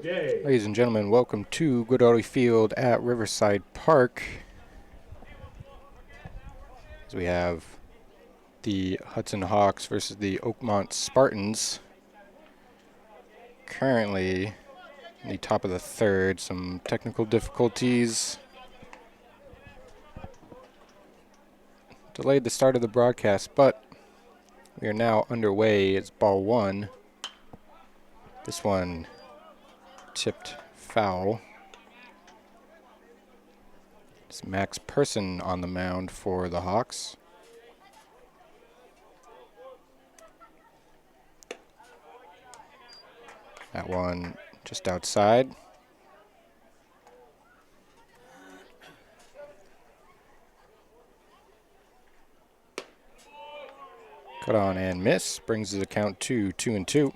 Ladies and gentlemen, welcome to Good Audi Field at Riverside Park. As we have the Hudson Hawks versus the Oakmont Spartans. Currently in the top of the third, some technical difficulties delayed the start of the broadcast, but we are now underway. It's ball one. This one tipped foul. It's Max Person on the mound for the Hawks. That one just outside. Cut on and miss. Brings the count to 2-2.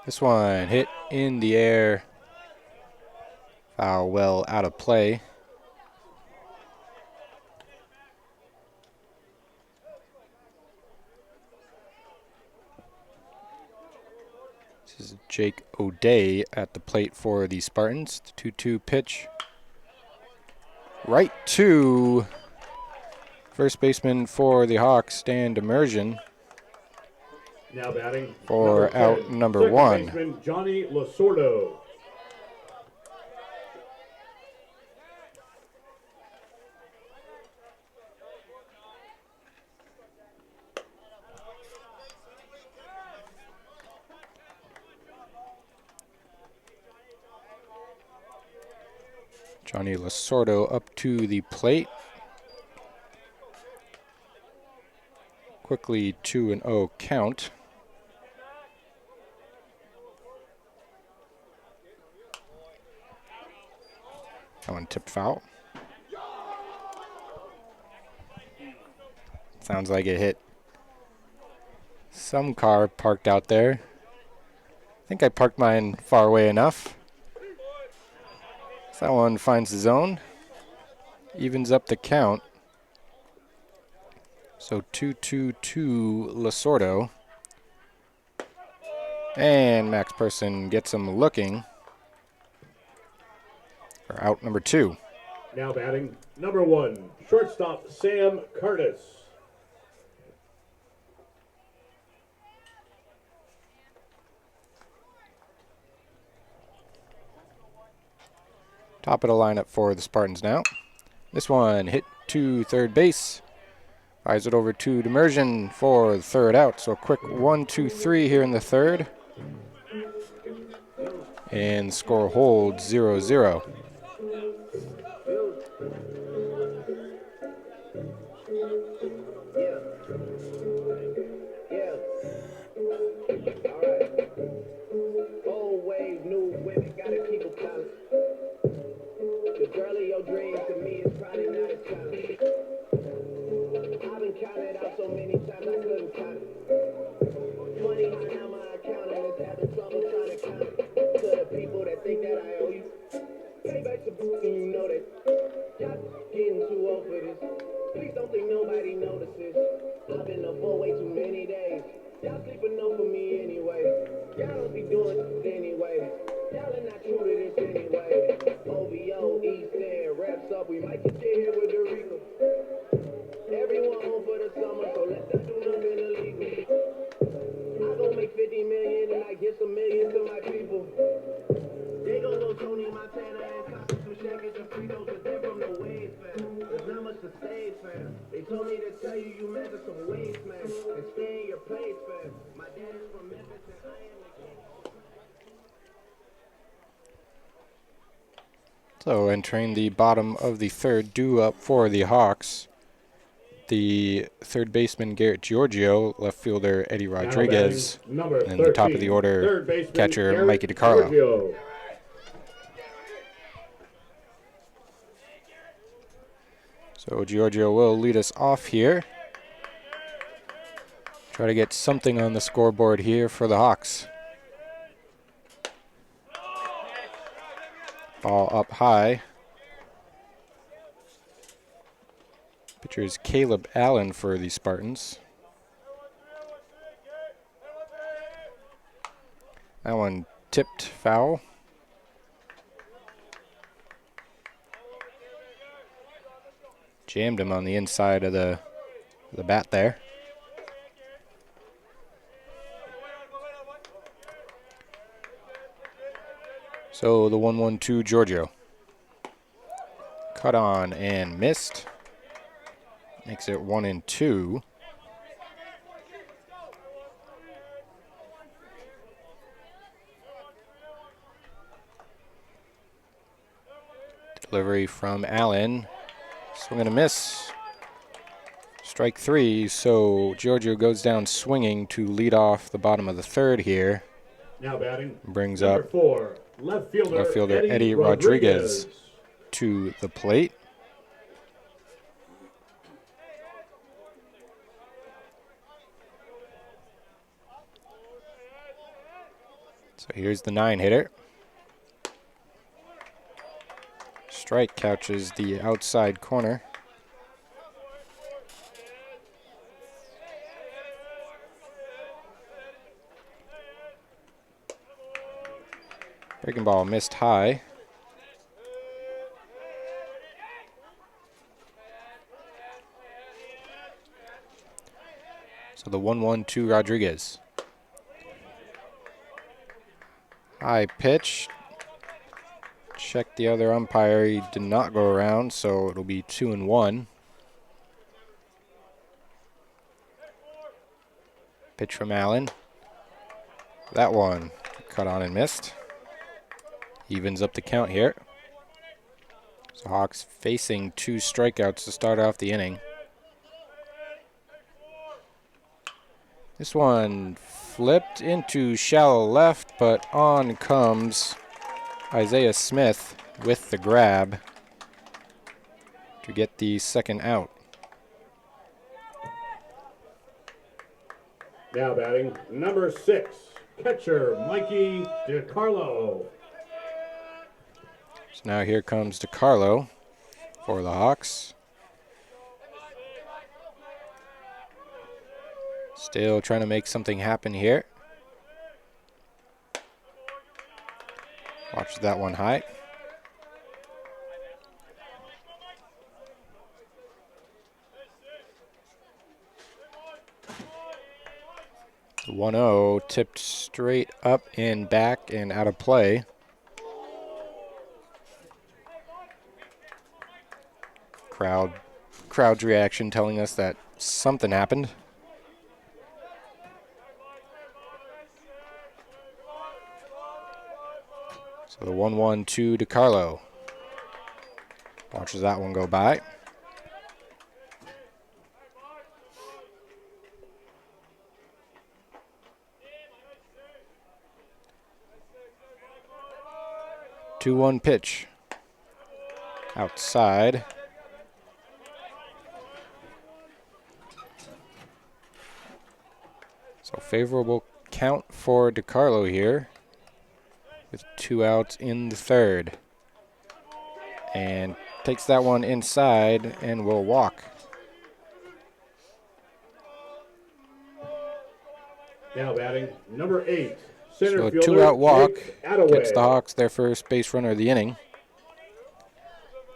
This one hit in the air. Foul well out of play. This is Jake O'Day at the plate for the Spartans. The 2-2 pitch. Right to first baseman for the Hawks, Dan Demersion. Now batting for out number one. Baseman Johnny Lasordo. Johnny Lasordo up to the plate. Quickly 2-0 count. That one tipped foul. Sounds like it hit some car parked out there. I think I parked mine far away enough. So that one finds the zone. Evens up the count. So 2-2 to Lasordo. And Max Person gets him looking for out number two. Now batting number one, shortstop Sam Curtis. Top of the lineup for the Spartans now. This one hit to third base. Fires it over to Demersion for the third out. So a quick 1-2-3 here in the third. And score holds 0-0. So entering the bottom of the third, due up for the Hawks, the third baseman Garrett Giorgio, left fielder Eddie Rodriguez, and then the top of the order catcher Garrett Mikey DiCarlo. Giorgio. So Giorgio will lead us off here. Try to get something on the scoreboard here for the Hawks. Ball up high. Pitcher is Caleb Allen for the Spartans. That one tipped foul. Jammed him on the inside of the bat there. So the 1-1-2 Giorgio. Cut on and missed. Makes it 1-2. Delivery from Allen. Swing and a miss. Strike 3, so Giorgio goes down swinging to lead off the bottom of the third here. Now batting. Brings number up 4, left fielder Eddie Rodriguez to the plate. So here's the 9-hitter. Strike couches the outside corner. Breaking ball missed high. So the 1-1-2 Rodriguez. High pitch. Check the other umpire. He did not go around, so it'll be 2-1. Pitch from Allen. That one cut on and missed. Evens up the count here. So Hawks facing 2 strikeouts to start off the inning. This one flipped into shallow left, but on comes Isaiah Smith with the grab to get the second out. Now batting, number 6, catcher Mikey DiCarlo. So now here comes DiCarlo for the Hawks. Still trying to make something happen here. Watch that one high. The 1-0 tipped straight up and back and out of play. Crowd's reaction telling us that something happened. So the 1-1-2 DiCarlo. Watches that one go by. Two 2-1 pitch. Outside. So favorable count for DiCarlo here with 2 outs in the third. And takes that one inside and will walk. Now batting, number 8, center So a fielder 2-out walk Jake Attaway. gets the Hawks their first base runner of the inning.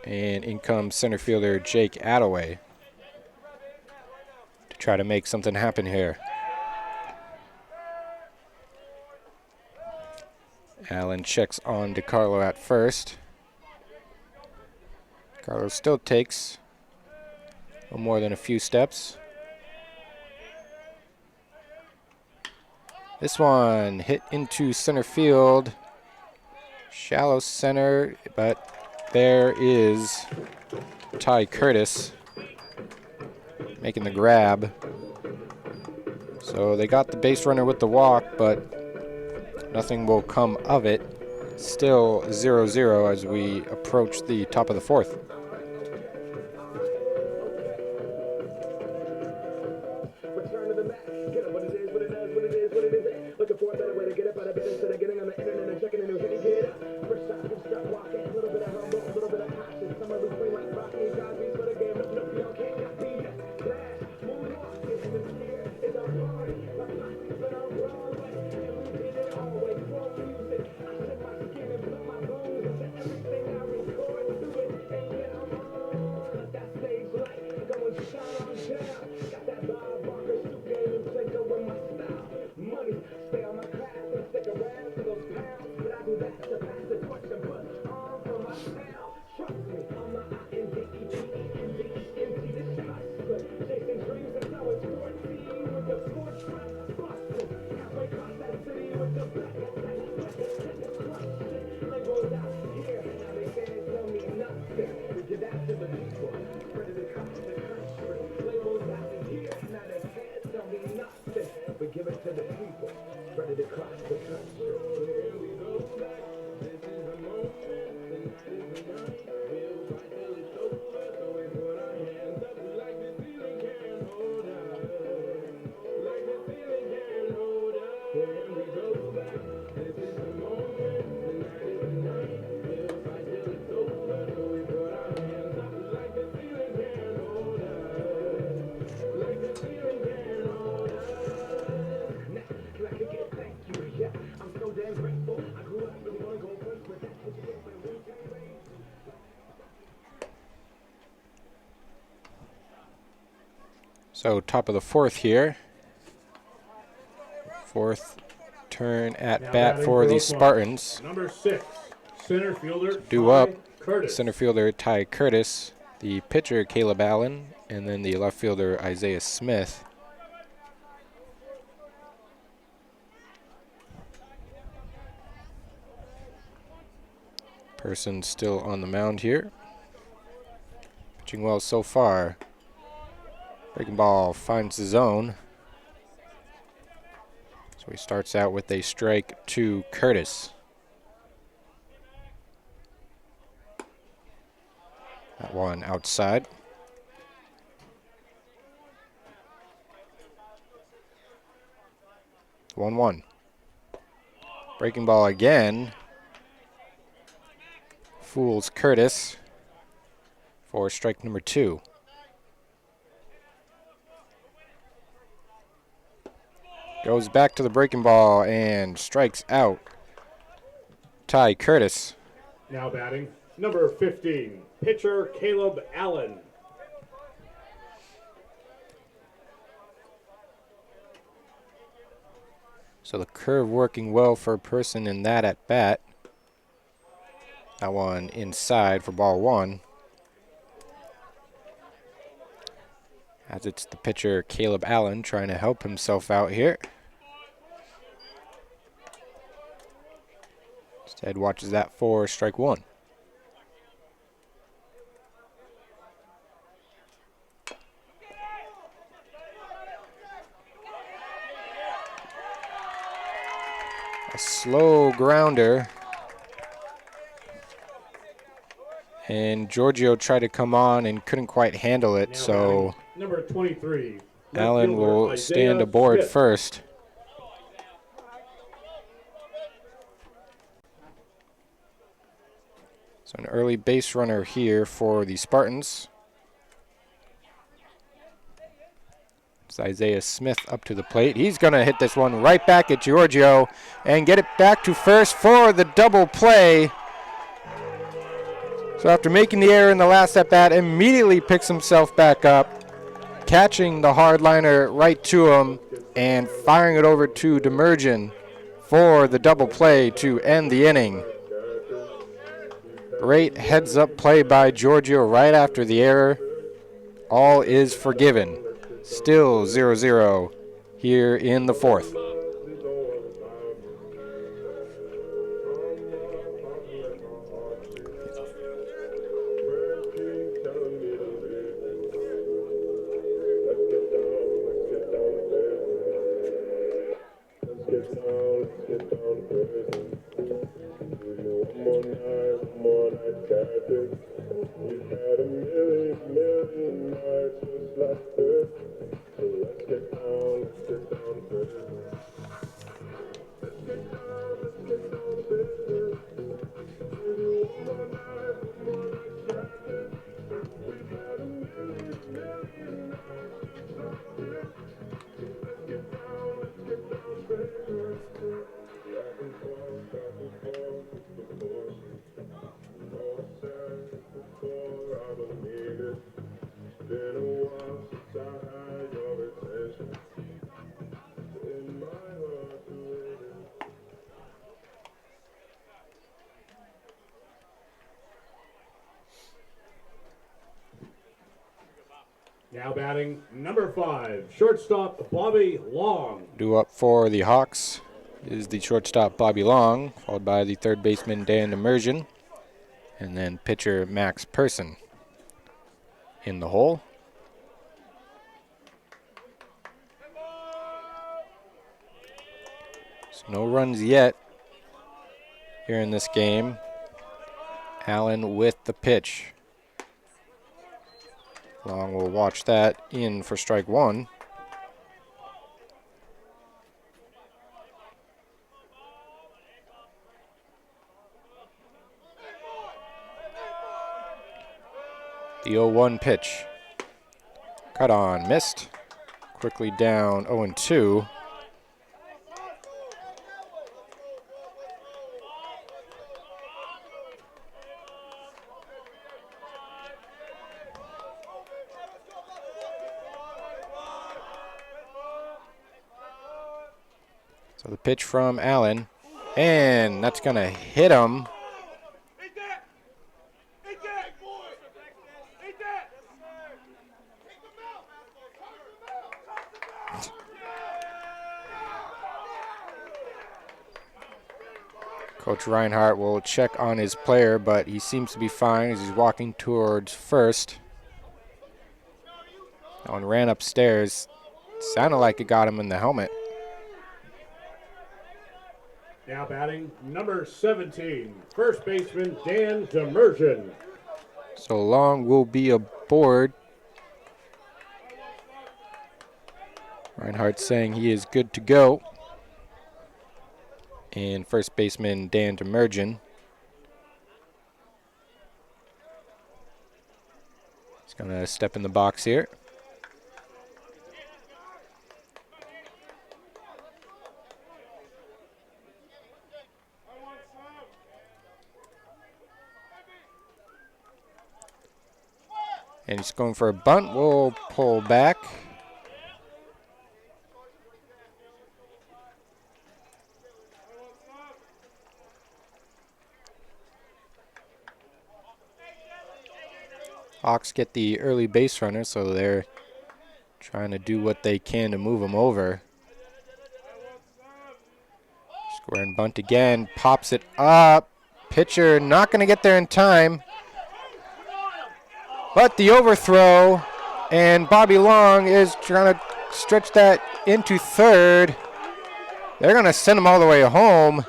And in comes center fielder Jake Attaway to try to make something happen here. Allen checks on DiCarlo at first. DiCarlo still takes no more than a few steps. This one hit into center field. Shallow center, but there is Ty Curtis making the grab. So they got the base runner with the walk, but nothing will come of it. Still 0-0 as we approach the top of the fourth. So top of the fourth here. Fourth turn at bat for the Spartans. Number 6, center fielder Due up, Curtis. center fielder Ty Curtis, the pitcher Caleb Allen, and then the left fielder Isaiah Smith. Person still on the mound here. Pitching well so far. Breaking ball finds the zone. So he starts out with a strike to Curtis. That one outside. One. Breaking ball again. Fools Curtis for strike number 2. Goes back to the breaking ball and strikes out Ty Curtis. Now batting, number 15, pitcher Caleb Allen. So the curve working well for a person in that at bat. That one inside for ball 1. As it's the pitcher Caleb Allen trying to help himself out here. Instead watches that for strike 1. A slow grounder. And Giorgio tried to come on and couldn't quite handle it, so number 23, Allen will stand aboard Smith. first. So an early base runner here for the Spartans. It's Isaiah Smith up to the plate. He's going to hit this one right back at Giorgio and get it back to first for the double play. So after making the error in the last at-bat, immediately picks himself back up, catching the hardliner right to him and firing it over to Demergen for the double play to end the inning. Great heads-up play by Giorgio right after the error. All is forgiven. Still 0-0 here in the 4th. Now batting, number 5, shortstop Bobby Long. Due up for the Hawks is the shortstop Bobby Long, followed by the third baseman Dan Demergen, and then pitcher Max Person in the hole. So no runs yet here in this game. Allen with the pitch. Long will watch that in for strike 1. The 0-1 pitch. Cut on, missed. Quickly down 0-2. So the pitch from Allen, and that's going to hit him. Coach Reinhardt will check on his player, but he seems to be fine as he's walking towards first. That one ran upstairs. Sounded like it got him in the helmet. Now batting number 17, first baseman Dan Demersion. So Long will be aboard. Reinhardt saying he is good to go. And first baseman Dan Demergen. He's going to step in the box here. And he's going for a bunt. We'll pull back. Hawks get the early base runner, so they're trying to do what they can to move him over. Square and bunt again. Pops it up. Pitcher not going to get there in time. But the overthrow, and Bobby Long is trying to stretch that into third. They're going to send him all the way home.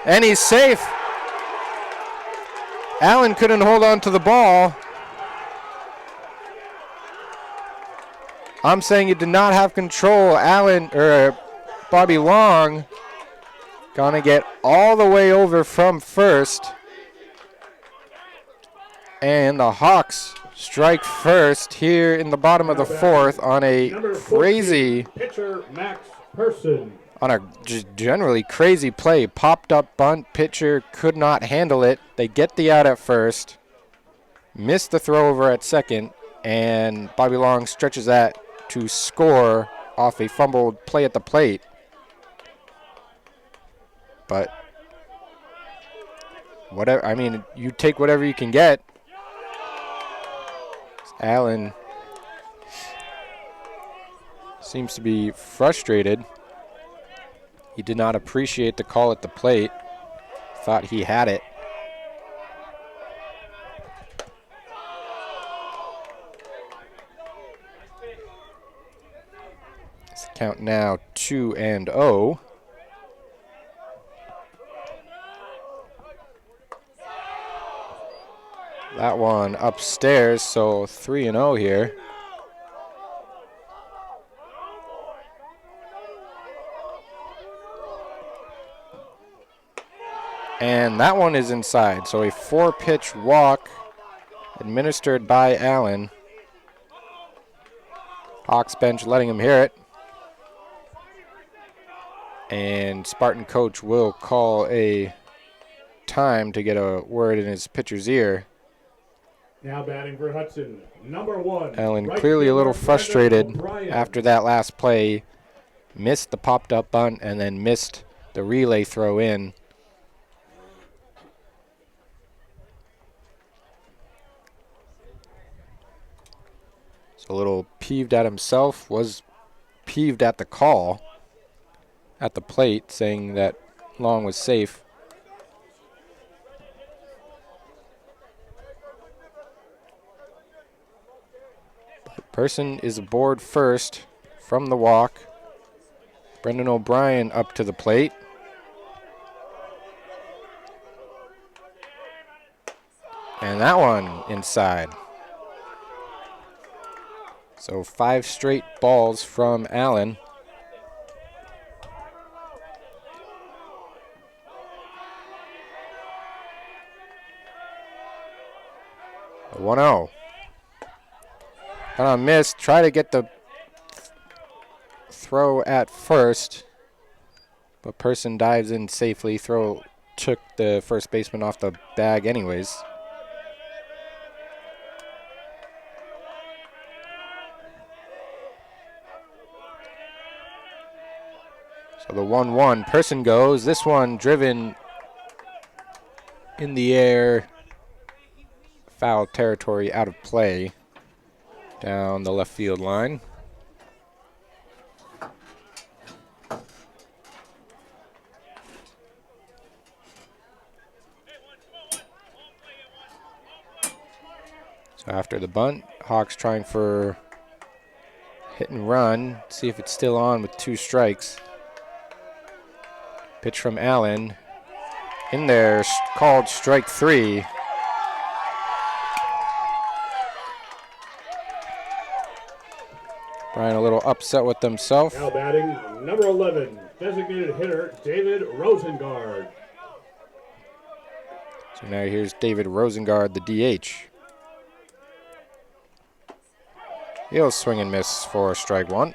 And he's safe. Allen couldn't hold on to the ball. I'm saying he did not have control. Bobby Long gonna get all the way over from first. And the Hawks strike first here in the bottom of the fourth on a crazy, pitcher Max Person. on a just generally crazy play. Popped up bunt, pitcher could not handle it. They get the out at first, missed the throw over at second, and Bobby Long stretches that to score off a fumbled play at the plate. But whatever, I mean, you take whatever you can get. Allen seems to be frustrated. He did not appreciate the call at the plate. Thought he had it. It's the count now 2-0. That one upstairs, so 3-0 here. And that one is inside, so a 4-pitch walk administered by Allen. Hawks bench letting him hear it. And Spartan coach will call a time to get a word in his pitcher's ear. Now batting for Hudson, number 1. Allen right clearly a little fielder, frustrated Brandon after that last play. Missed the popped up bunt and then missed the relay throw in. So a little peeved at himself, was peeved at the call at the plate, saying that Long was safe. Person is aboard first from the walk. Brendan O'Brien up to the plate. And that one inside. So 5 straight balls from Allen. A 1-0. Gonna miss. Try to get the throw at first, but Person dives in safely. Throw took the first baseman off the bag anyways. So the 1-1 person goes. This one driven in the air. Foul territory, out of play down the left field line. So after the bunt, Hawks trying for hit and run. See if it's still on with 2 strikes. Pitch from Allen. In there, called strike 3. Brian a little upset with himself. Now batting, number 11, designated hitter, David Rosengard. So now here's David Rosengard, the DH. He'll swing and miss for strike 1.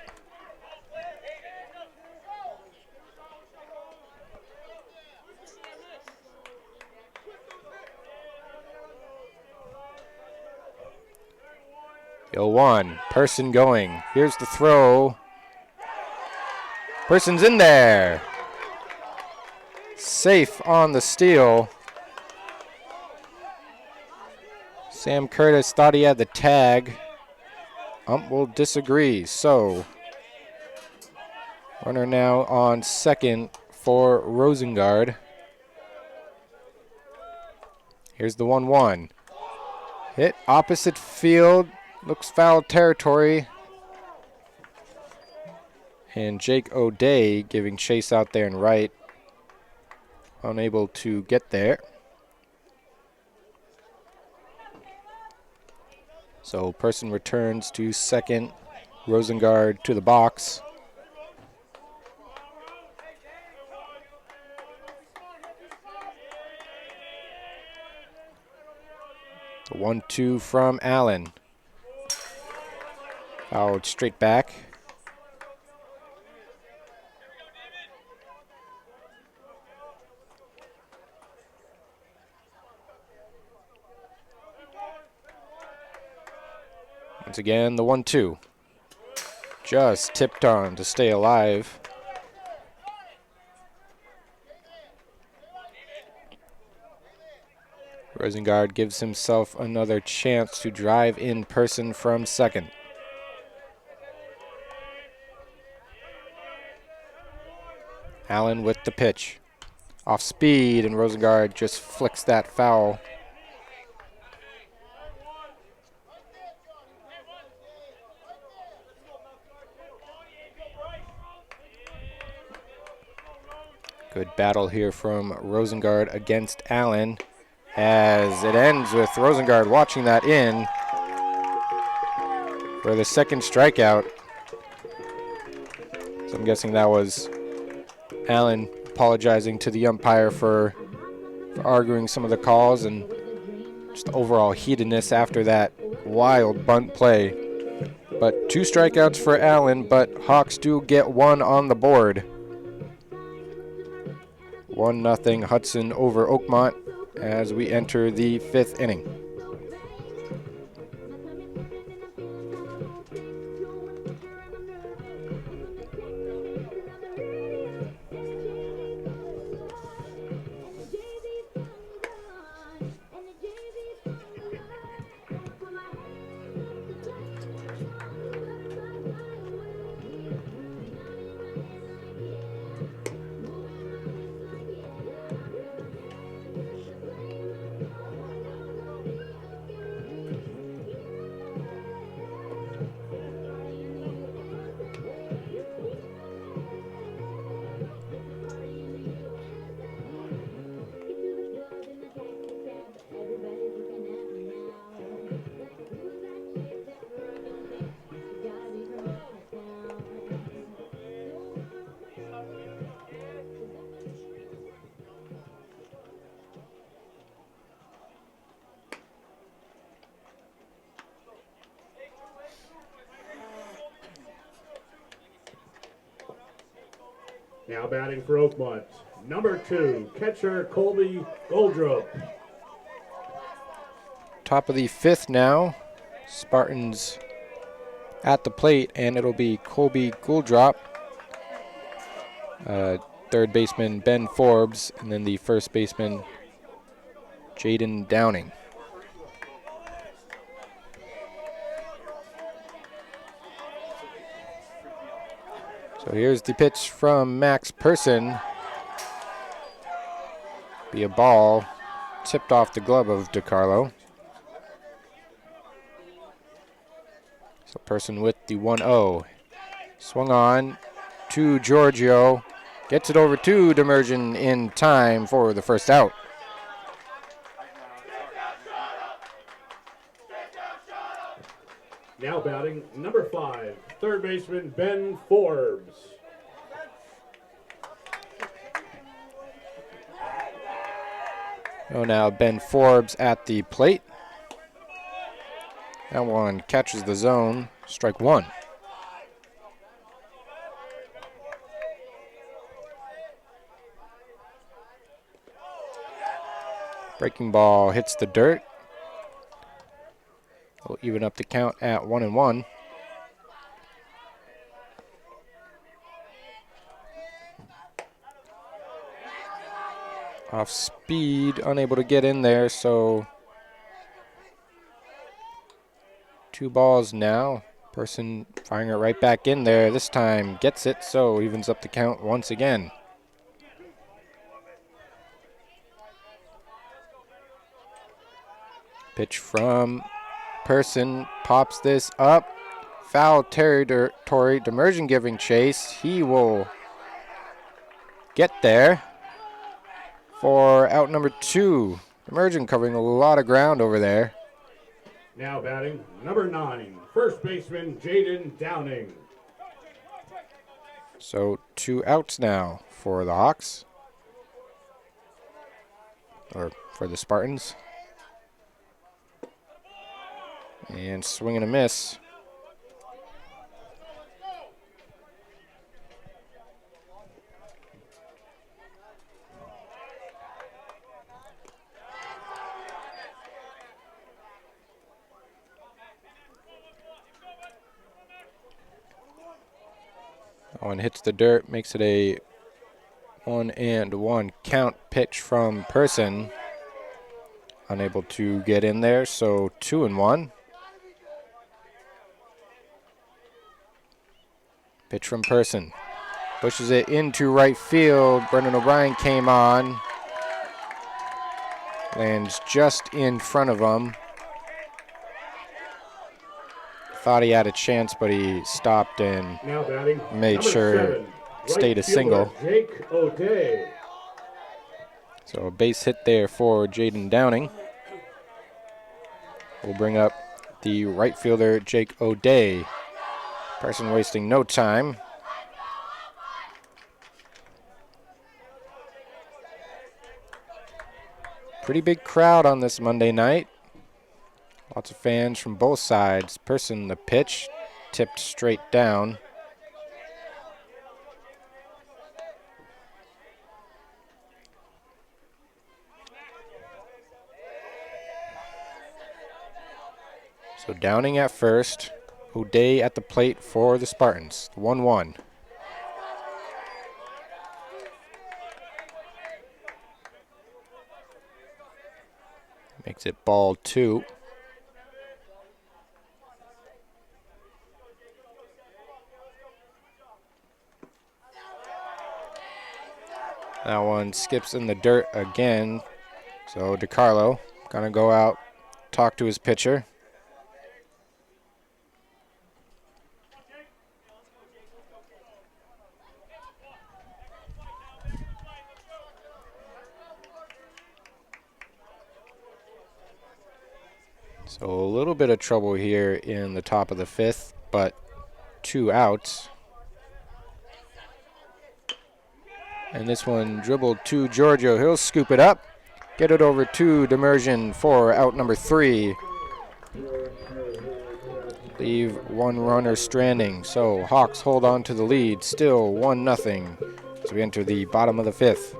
The 0-1, person going. Here's the throw. Person's in there. Safe on the steal. Sam Curtis thought he had the tag. Ump will disagree. So, runner now on second for Rosengard. Here's the 1-1. Hit opposite field. Looks foul territory. And Jake O'Day giving chase out there in right. Unable to get there. So person returns to second. Rosengard to the box. The 1-2 from Allen. Fouled straight back. Once again, the 1-2. Just tipped on to stay alive. Rosengard gives himself another chance to drive in person from second. Allen with the pitch. Off speed, and Rosengard just flicks that foul. Good battle here from Rosengard against Allen, as it ends with Rosengard watching that in for the second strikeout. So I'm guessing that was Allen apologizing to the umpire for arguing some of the calls and just overall heatedness after that wild bunt play. But 2 strikeouts for Allen, but Hawks do get 1 on the board. 1-0 Hudson over Oakmont as we enter the 5th inning. Now batting for Oakmont, number 2, catcher Colby Goldrup. Top of the 5th now. Spartans at the plate, and it'll be Colby Gouldrop. third baseman Ben Forbes, and then the first baseman Jaden Downing. So here's the pitch from Max Person. Be a ball tipped off the glove of DeCarlo. So Person with the 1-0. Swung on to Giorgio. Gets it over to Demerjen in time for the first out. Now batting number 5, third baseman Ben Forbes. Oh, now Ben Forbes at the plate. That one catches the zone. Strike one. Breaking ball hits the dirt. We'll even up the count at 1-1. Off speed, unable to get in there, so 2 balls now. Person firing it right back in there. This time gets it, so evens up the count once again. Pitch from Person, pops this up. Foul territory, Demerjen giving chase. He will get there for out number 2. Demerjen covering a lot of ground over there. Now batting number 9, first baseman Jaden Downing. So 2 outs now for the Hawks, or for the Spartans. And swing and a miss. That one hits the dirt, makes it a 1-1 count. Pitch from Person. Unable to get in there, so 2-1. Pitch from Person. Pushes it into right field. Brendan O'Brien came on. Lands just in front of him. Thought he had a chance, but he stopped and Now batting made sure 7, stayed a right single. fielder Jake O'Day. So a base hit there for Jaden Downing. We'll bring up the right fielder, Jake O'Day. Person wasting no time. Pretty big crowd on this Monday night. Lots of fans from both sides. Person, the pitch, tipped straight down. So Downing at first. O'Day at the plate for the Spartans. 1-1. Makes it ball 2. That one skips in the dirt again. So DeCarlo gonna go out, talk to his pitcher. So a little bit of trouble here in the top of the 5th, but 2 outs. And this one dribbled to Giorgio. He'll scoop it up, get it over to Demerjen for out number 3. Leave 1 runner stranding. So Hawks hold on to the lead, still 1-0 as we enter the bottom of the 5th.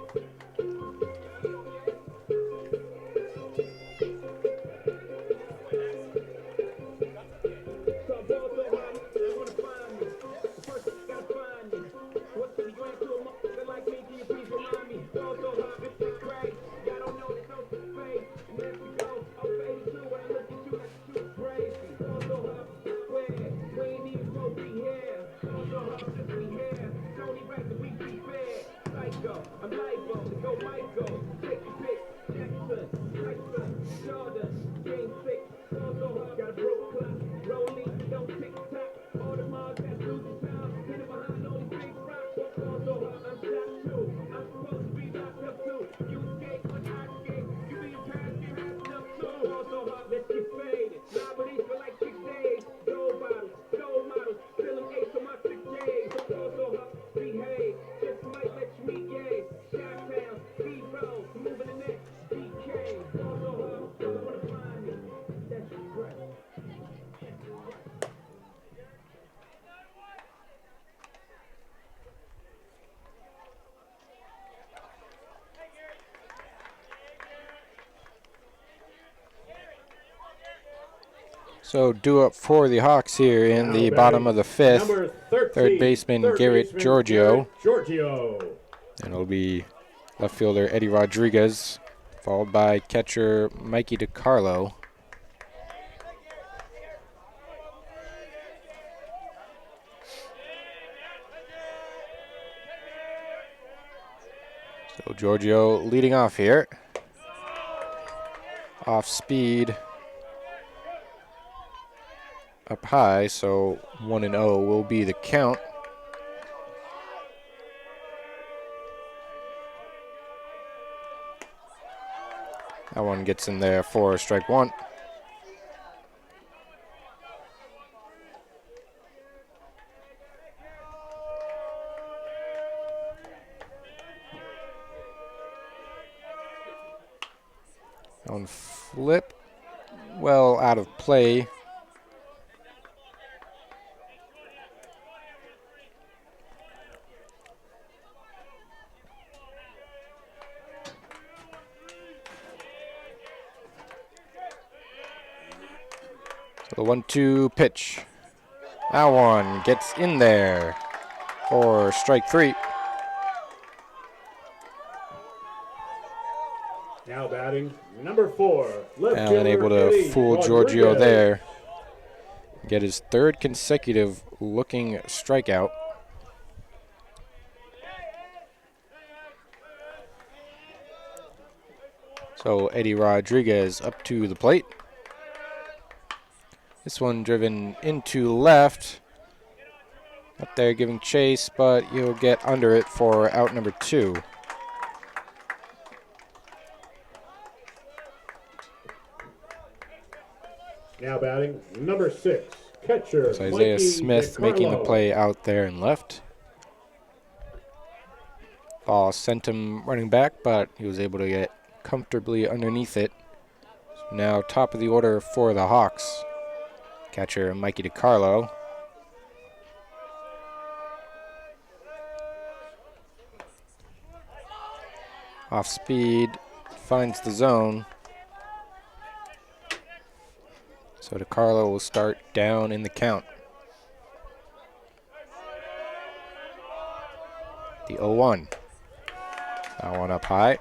So due up for the Hawks here in the bottom of the fifth. Number 13, Third baseman Garrett Giorgio. And it'll be left fielder Eddie Rodriguez, followed by catcher Mikey DiCarlo. So Giorgio leading off here. Off speed. Up high, so 1-0 will be the count. That one gets in there for strike one. That one flip, well out of play. The 1-2 pitch. That one gets in there for strike three. Now batting number 4. Allen able to fool Giorgio there. Get his third consecutive looking strikeout. So Eddie Rodriguez up to the plate. This one driven into left. Up there giving chase, but he'll get under it for out number 2. Now batting number 6, catcher So Isaiah Mikey Smith DiCarlo. making the play out there and left. Ball sent him running back, but he was able to get comfortably underneath it. So now top of the order for the Hawks. Catcher Mikey DiCarlo. Off speed, finds the zone. So DiCarlo will start down in the count. The 0-1. That one up high.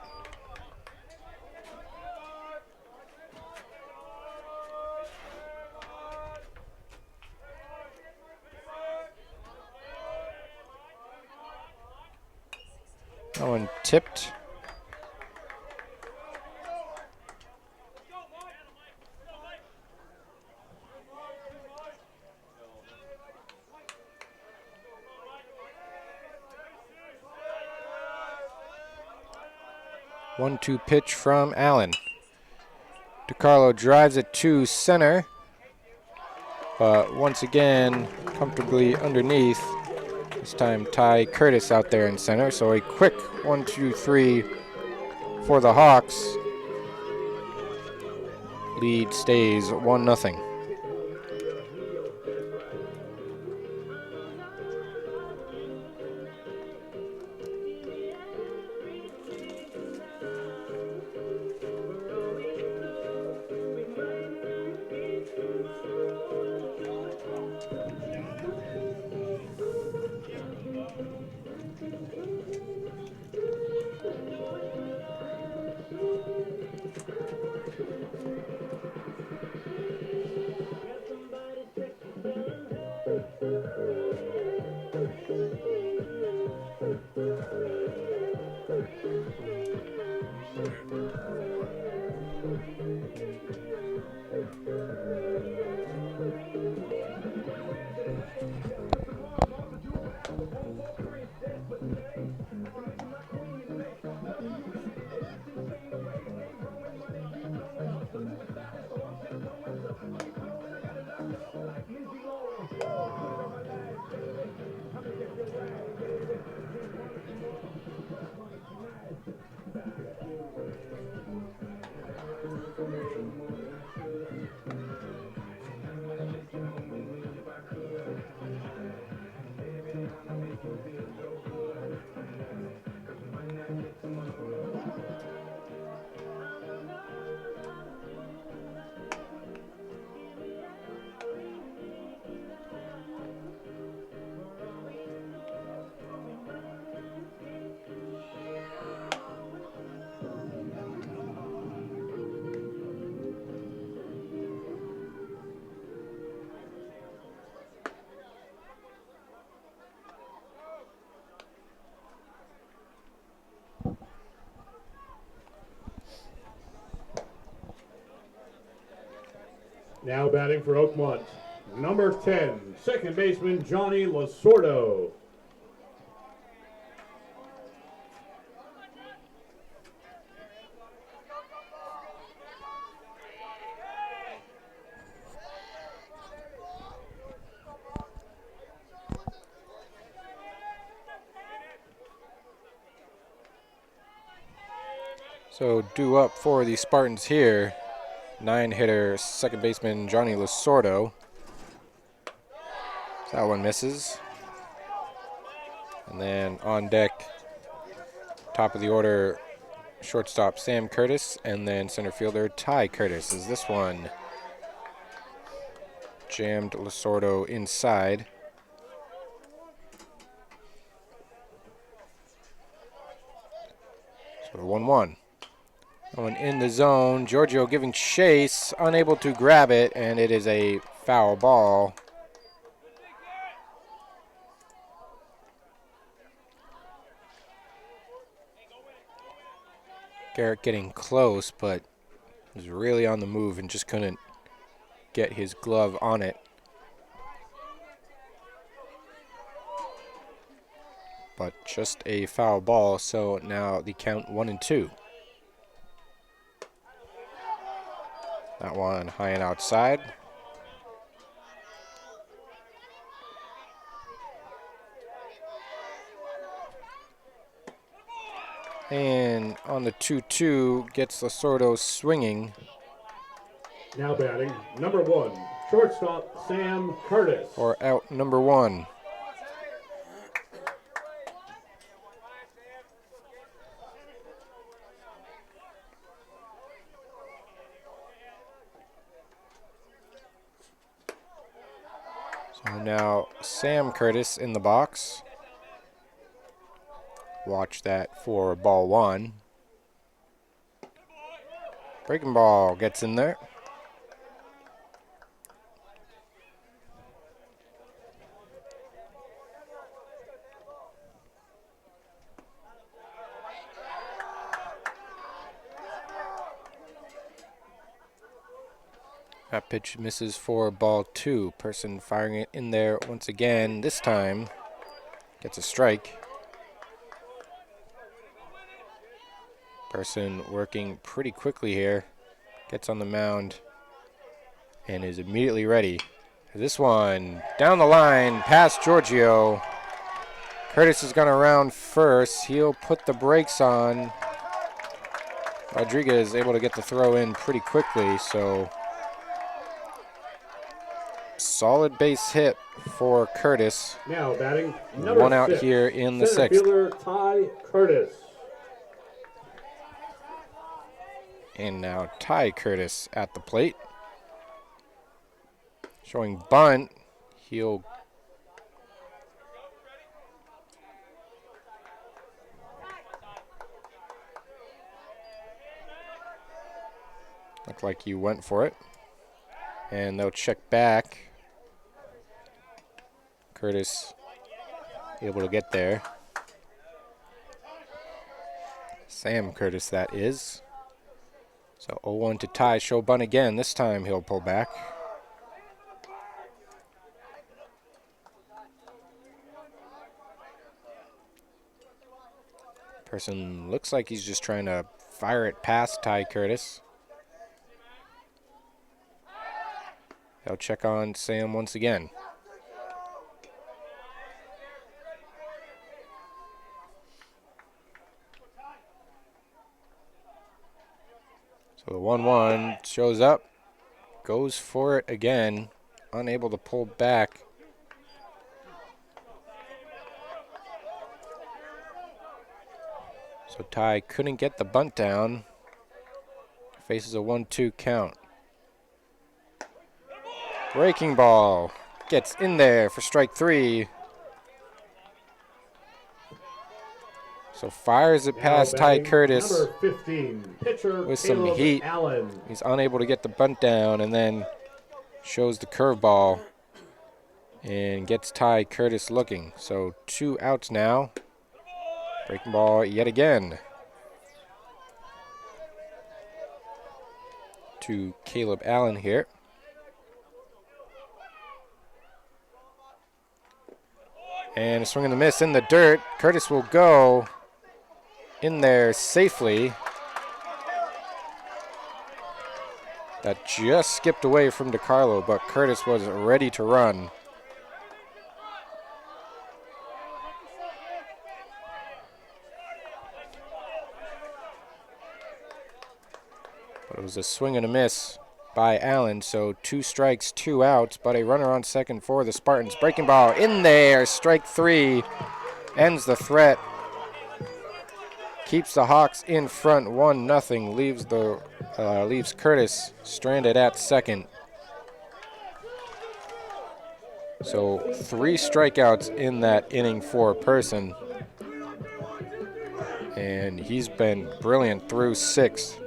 That one tipped. One-two pitch from Allen. DiCarlo drives it to center, but once again comfortably underneath. This time Ty Curtis out there in center, so a quick 1-2-3 for the Hawks. Lead stays 1-0. Now batting for Oakmont, number 10, second baseman Johnny Lasordo. So due up for the Spartans here, 9-hitter second baseman Johnny Lasordo. That one misses. And then on deck, top of the order, shortstop Sam Curtis, and then center fielder Ty Curtis. As this one jammed Lasordo inside. So 1-1. Going in the zone, Giorgio giving chase, unable to grab it, and it is a foul ball. Garrett getting close, but was really on the move and just couldn't get his glove on it. But just a foul ball, so now the count 1-2. That one high and outside. And on the 2-2, gets Lasordo swinging. Now batting, number 1, shortstop Sam Curtis. For out number 1. So now Sam Curtis in the box. Watch that for ball 1. Breaking ball gets in there. That pitch misses for ball 2. Person firing it in there once again. This time gets a strike. Person working pretty quickly here. Gets on the mound and is immediately ready. This one down the line past Giorgio. Curtis is going to round first. He'll put the brakes on. Rodriguez is able to get the throw in pretty quickly, so solid base hit for Curtis. Now batting, number One out 6, here in the center 6th. fielder Ty Curtis. And now Ty Curtis at the plate. Showing bunt. He'll look like he went for it. And they'll check back. Curtis able to get there. Sam Curtis, that is. So 0-1 to Ty. Show bunt again. This time he'll pull back. Person looks like he's just trying to fire it past Ty Curtis. They'll check on Sam once again. So the 1-1 shows up, goes for it again, unable to pull back. So Ty couldn't get the bunt down. Faces a 1-2 count. Breaking ball gets in there for strike 3. So fires it past Ty Curtis number 15, pitcher with some Caleb heat. Allen. He's unable to get the bunt down and then shows the curveball and gets Ty Curtis looking. So 2 outs now. Breaking ball yet again to Caleb Allen here. And a swing and a miss in the dirt. Curtis will go in there safely. That just skipped away from DiCarlo, but Curtis was ready to run. But it was a swing and a miss by Allen, so 2 strikes, 2 outs, but a runner on second for the Spartans. Breaking ball in there, strike 3, ends the threat. Keeps the Hawks in front 1-0, leaves Curtis stranded at second. So 3 strikeouts in that inning for Person. And he's been brilliant through 6.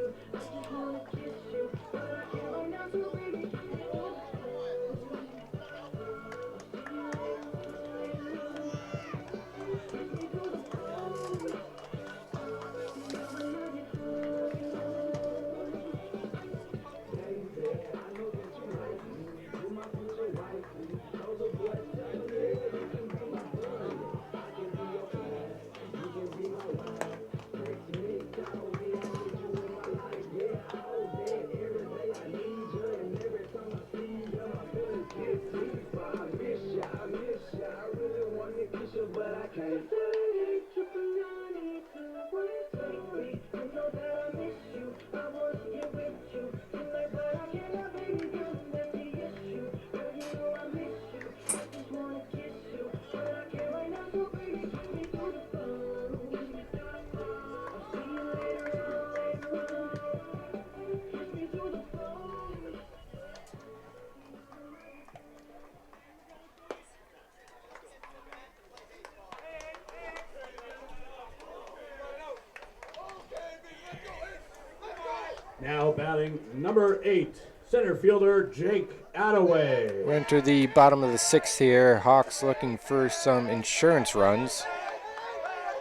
Now batting number 8, center fielder Jake Attaway. We're into the bottom of the 6th here. Hawks looking for some insurance runs.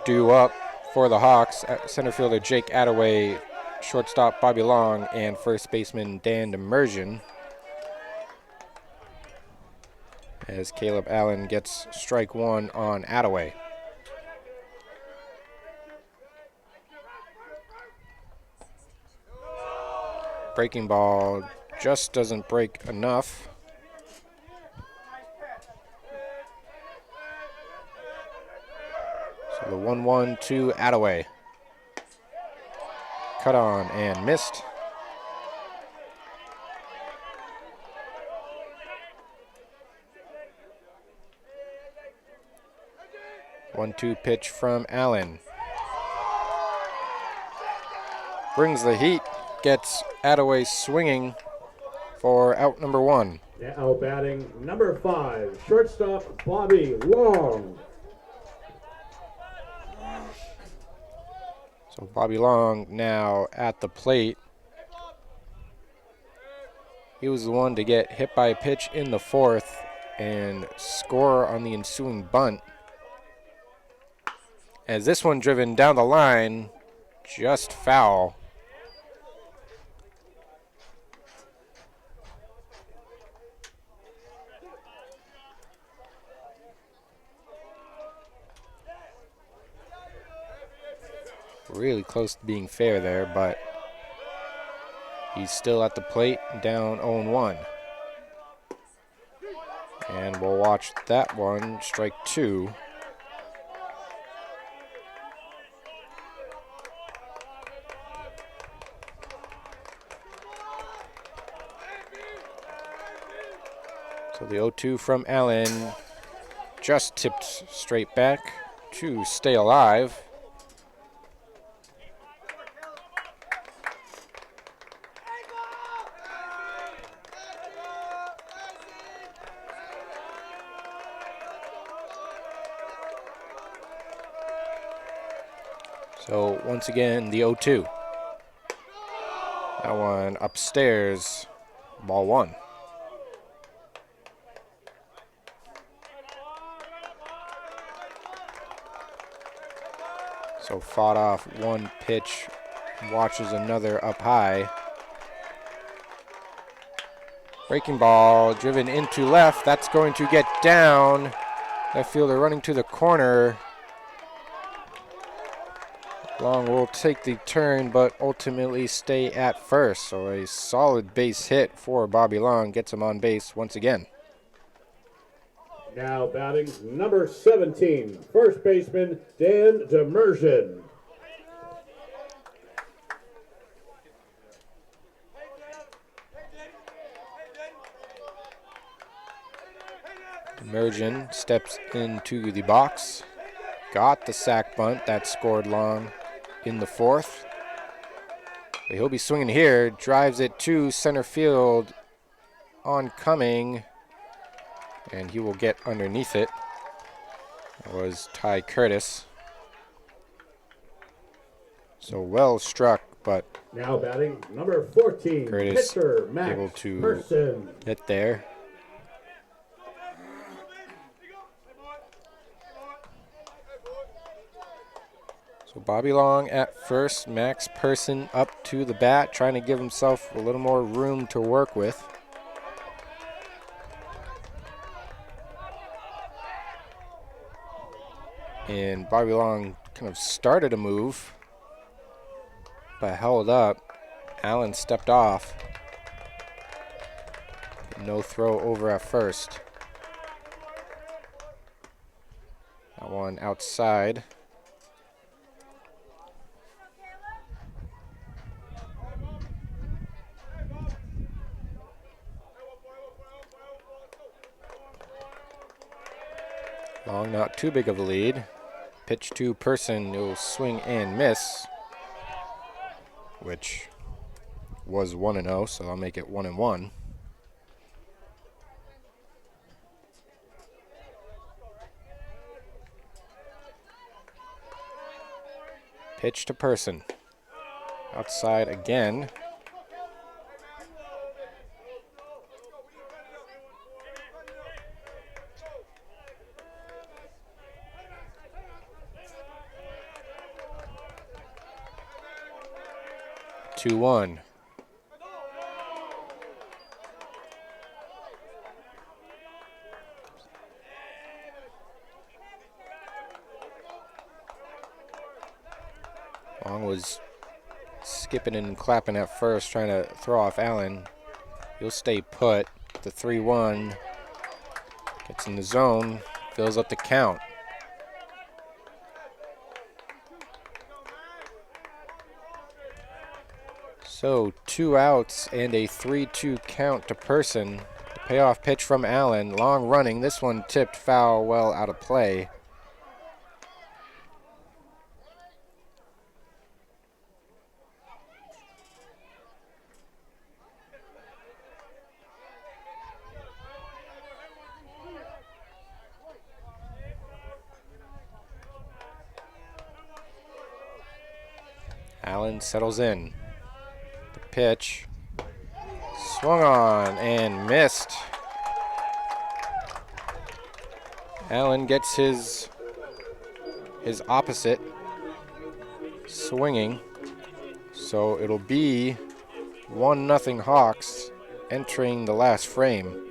Due up for the Hawks, center fielder Jake Attaway, shortstop Bobby Long, and first baseman Dan Demersion. As Caleb Allen gets strike 1 on Attaway. Breaking ball just doesn't break enough. So the 1-1 to Attaway. Cut on and missed. One-two pitch from Allen. Brings the heat. Gets Attaway swinging for out number 1. Now batting number 5, shortstop Bobby Long. So Bobby Long now at the plate. He was the one to get hit by a pitch in the 4th and score on the ensuing bunt. As this one driven down the line, just foul. Really close to being fair there, but he's still at the plate, down 0-1. And we'll watch that one, strike 2. So the 0-2 from Allen just tipped straight back to stay alive. So once again, the 0-2. That one upstairs, ball 1. So fought off one pitch, watches another up high. Breaking ball driven into left. That's going to get down Left fielder running to the corner. Long will take the turn, but ultimately stay at first. So a solid base hit for Bobby Long gets him on base once again. Now batting number 17, first baseman Dan Demersion. Demersion steps into the box. Got the sac bunt that scored Long in the fourth. But he'll be swinging here. Drives it to center field. Oncoming. And he will get underneath it. That was Ty Curtis. So well struck, but now batting number 14, Curtis pitcher Max able to Person. get there. So Bobby Long at first, Max Person up to the bat, trying to give himself a little more room to work with. And Bobby Long kind of started a move, but held up. Allen stepped off. No throw over at first. That one outside. Long not too big of a lead. Pitch to Person, will swing and miss, which was 1-0, so I'll make it 1-1. Pitch to Person. Outside again. Two one. Long was skipping and clapping at first, trying to throw off Allen. He'll stay put. The 3-1 gets in the zone, fills up the count. So 2 outs and a 3-2 count to Person. The payoff pitch from Allen. Long running. This one tipped foul, well out of play. Allen settles in. The pitch. Swung on and missed. Allen gets his opposite swinging. So it'll be 1-0 Hawks entering the last frame.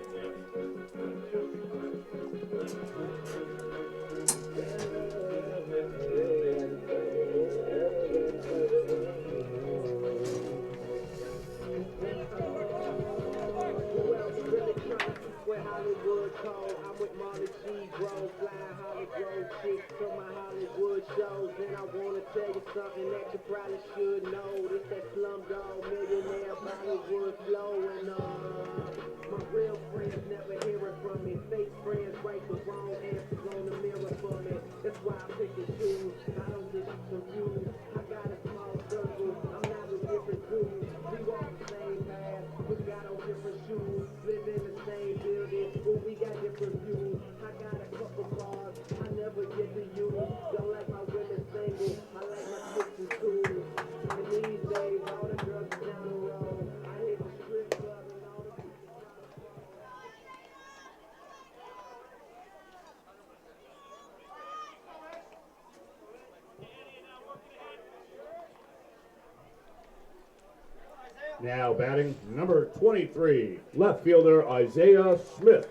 Now batting number 23, left fielder Isaiah Smith.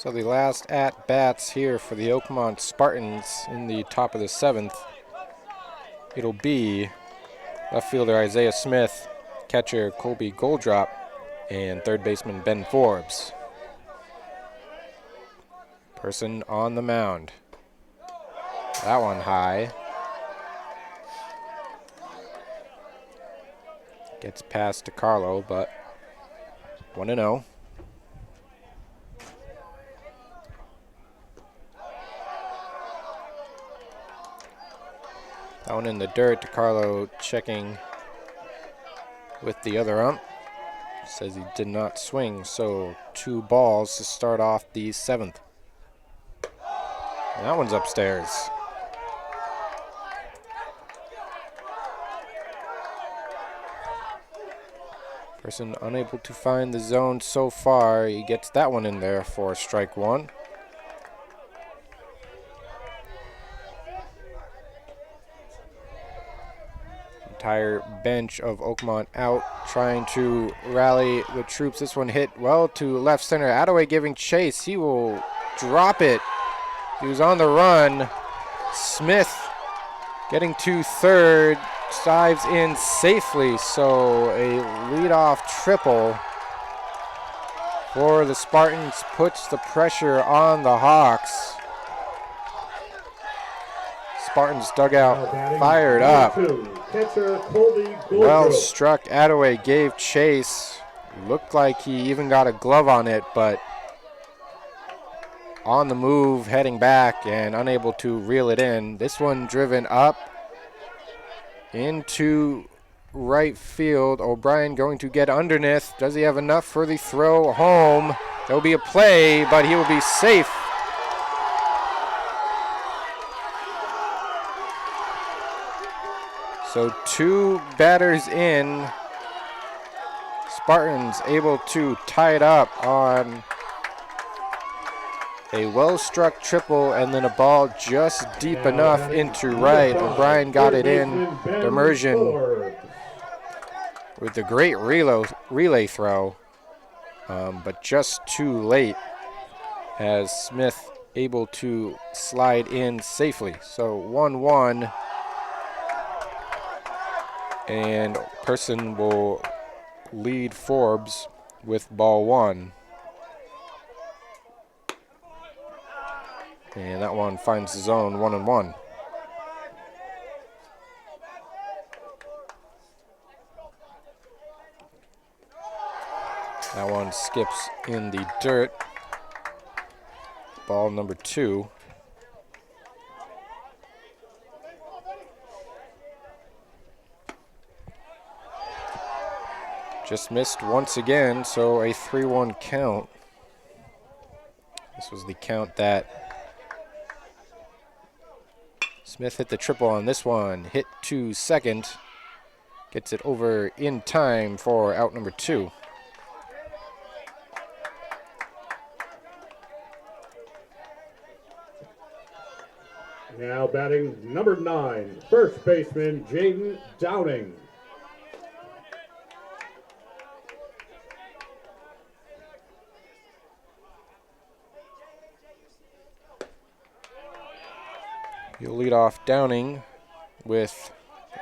So the last at-bats here for the Oakmont Spartans in the top of the 7th. It'll be left fielder Isaiah Smith, catcher Colby Goldrop, and third baseman Ben Forbes. Person on the mound. That one high. Gets past DeCarlo, but 1-0. That one in the dirt. DeCarlo checking with the other ump. Says he did not swing, so 2 balls to start off the 7th. And that one's upstairs. Person unable to find the zone so far. He gets that one in there for strike 1. Entire bench of Oakmont out, trying to rally the troops. This one hit well to left center. Attaway giving chase. He will drop it. He was on the run. Smith getting to third. Dives in safely. So a leadoff triple for the Spartans puts the pressure on the Hawks. Spartans dugout fired up. Well struck. Attaway gave chase. Looked like he even got a glove on it, but on the move, heading back and unable to reel it in. This one driven up into right field. O'Brien going to get underneath. Does he have enough for the throw home? There'll be a play, but he will be safe. So 2 batters in. Spartans able to tie it up on a well-struck triple and then a ball just deep enough into right. O'Brien got it in. Immersion with a great relay throw, but just too late as Smith able to slide in safely. So 1-1. And person will lead Forbes with ball 1. And that one finds the zone 1-1. That one skips in the dirt. Ball number 2. Just missed once again, so a 3-1 count. This was the count that Smith hit the triple on this one. Hit to second. Gets it over in time for out number 2. Now batting number 9, first baseman Jaden Downing. He'll lead off Downing with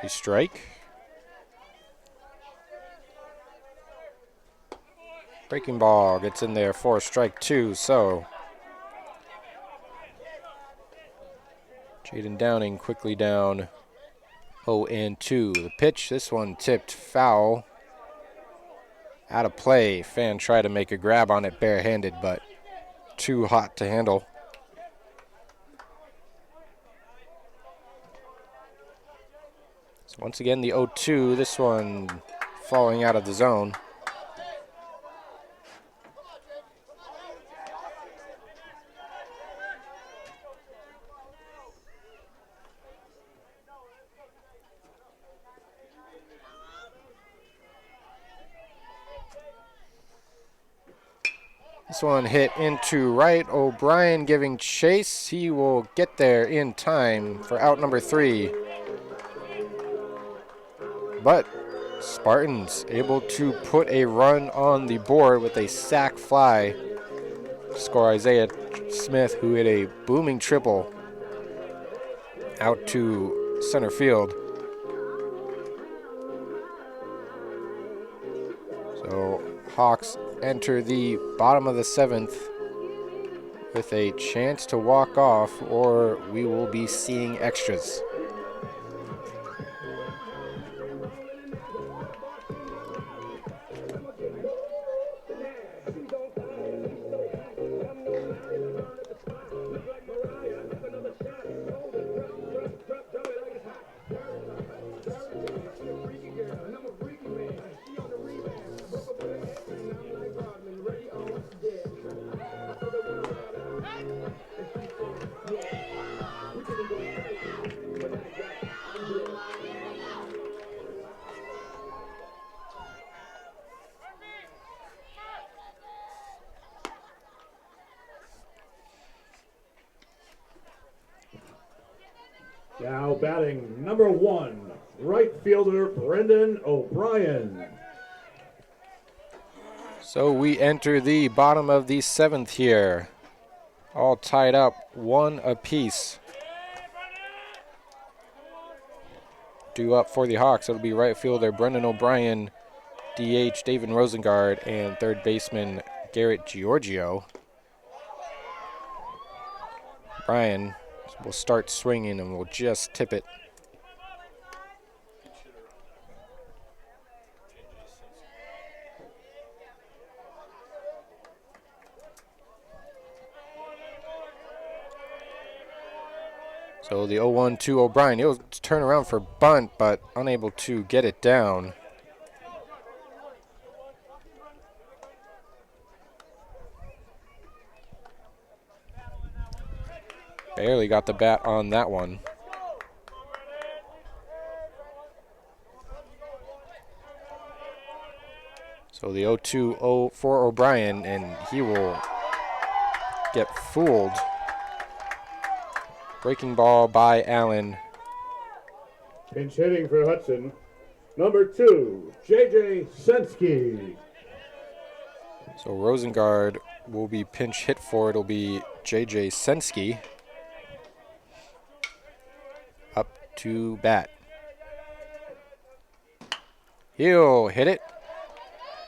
a strike. Breaking ball gets in there for strike 2, so Jaden Downing quickly down 0-2. The pitch, this one tipped foul. Out of play. Fan tried to make a grab on it barehanded, but too hot to handle. So once again, the 0-2, this one falling out of the zone. This one hit into right. O'Brien giving chase. He will get there in time for out number 3. But Spartans able to put a run on the board with a sac fly score Isaiah Smith, who hit a booming triple out to center field. So Hawks enter the bottom of the 7th with a chance to walk off, or we will be seeing extras. Now batting number 1, right fielder Brendan O'Brien. So we enter the bottom of the 7th here. All tied up, 1 apiece. Due up for the Hawks, it'll be right fielder Brendan O'Brien, DH David Rosengard, and third baseman Garrett Giorgio. Bryan will start swinging and will just tip it. So the 0-1 to O'Brien. He'll turn around for bunt, but unable to get it down. Barely got the bat on that one. So the 0-2 for O'Brien, and he will get fooled. Breaking ball by Allen. Pinch hitting for Hudson, number 2, J.J. Sensky. So Rosengard will be pinch hit for. It'll be J.J. Sensky up to bat. He'll hit it.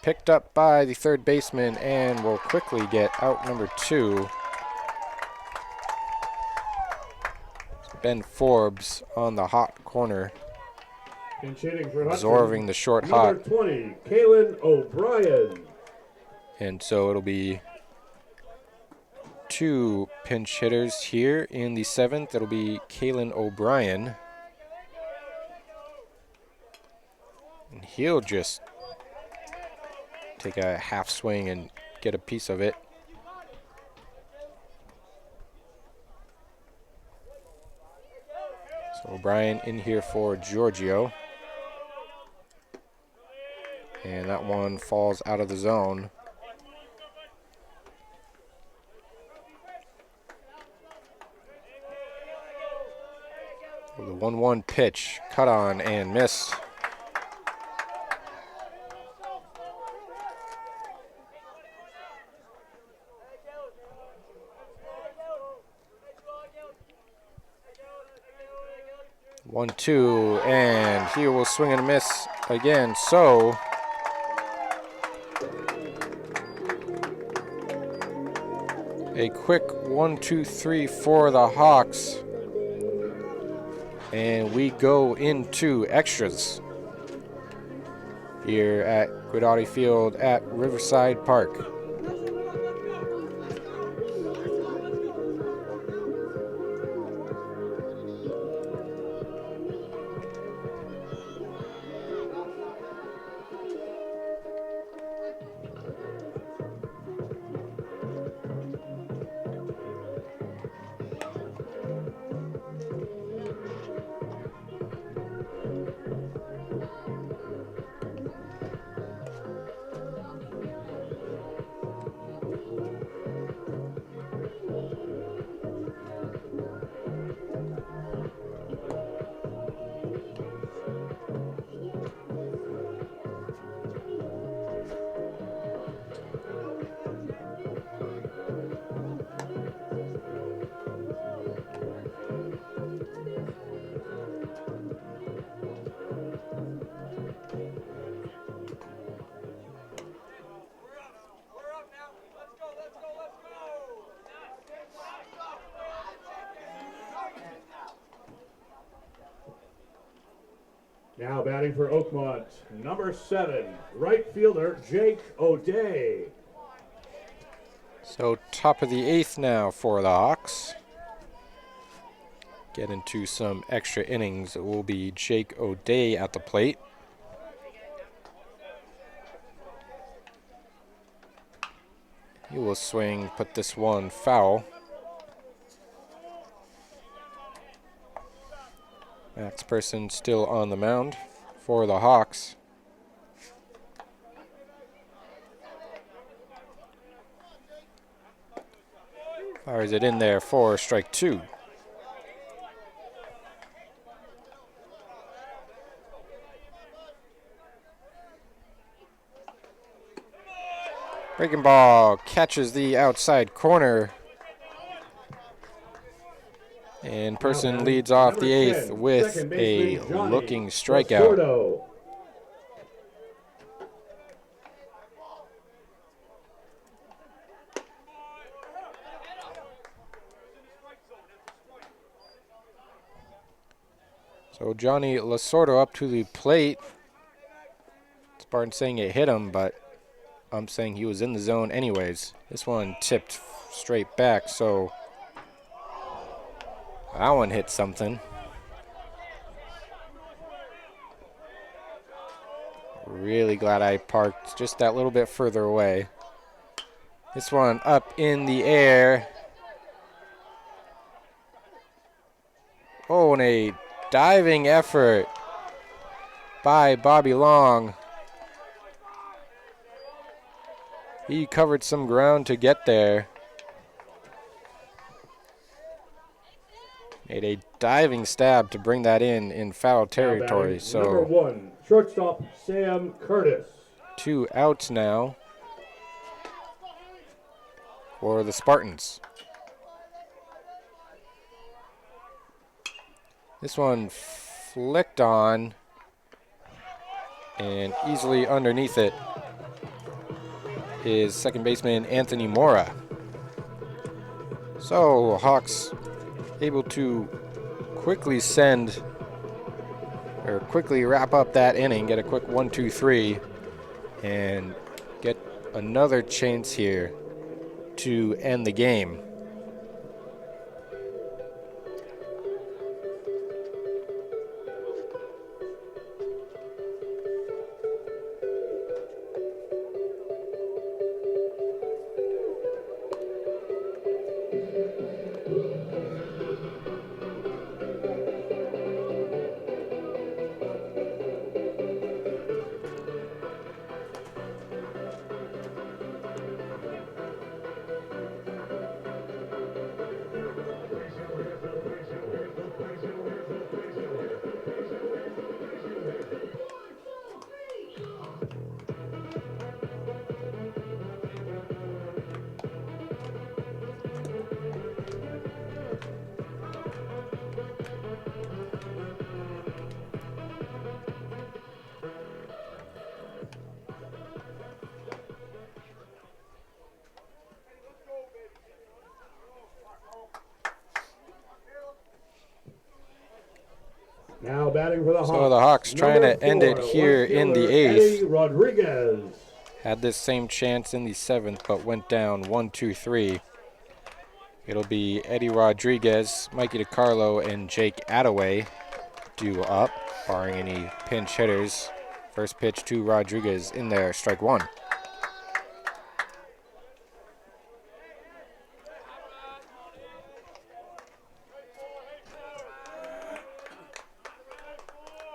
Picked up by the third baseman and will quickly get out number 2. Ben Forbes on the hot corner, Pinch hitting for Hudson, absorbing the short hot. number 20, Kalen O'Brien. And so it'll be 2 pinch hitters here in the 7th. It'll be Kalen O'Brien. And he'll just take a half swing and get a piece of it. So O'Brien in here for Giorgio. And that one falls out of the zone. So the 1-1 pitch, cut on and miss. One, two, and he will swing and miss again. So a quick 1, 2, 3 for the Hawks. And we go into extras here at Guidotti Field at Riverside Park. Now batting for Oakmont, number 7, right fielder Jake O'Day. So top of the 8th now for the Hawks. Get into some extra innings. It will be Jake O'Day at the plate. He will swing, put this one foul. Max Person still on the mound for the Hawks. Fires it in there for strike 2. Breaking ball catches the outside corner. And Person leads off the 8th with a looking strikeout. So Johnny Lasordo up to the plate. Spartan saying it hit him, but I'm saying he was in the zone anyways. This one tipped straight back, so that one hit something. Really glad I parked just that little bit further away. This one up in the air. Oh, and a diving effort by Bobby Long. He covered some ground to get there. Made a diving stab to bring that in foul territory. So number 1, shortstop Sam Curtis. 2 outs now for the Spartans. This one flicked on and easily underneath it is second baseman Anthony Mora. So Hawks able to quickly wrap up that inning, get a quick 1-2-3, and get another chance here to end the game. Now batting for the Hawks. So the Hawks trying to end it here in the 8th. Rodriguez. Had this same chance in the 7th, but went down 1-2-3. It'll be Eddie Rodriguez, Mikey DiCarlo, and Jake Attaway due up, barring any pinch hitters. First pitch to Rodriguez in there, strike 1.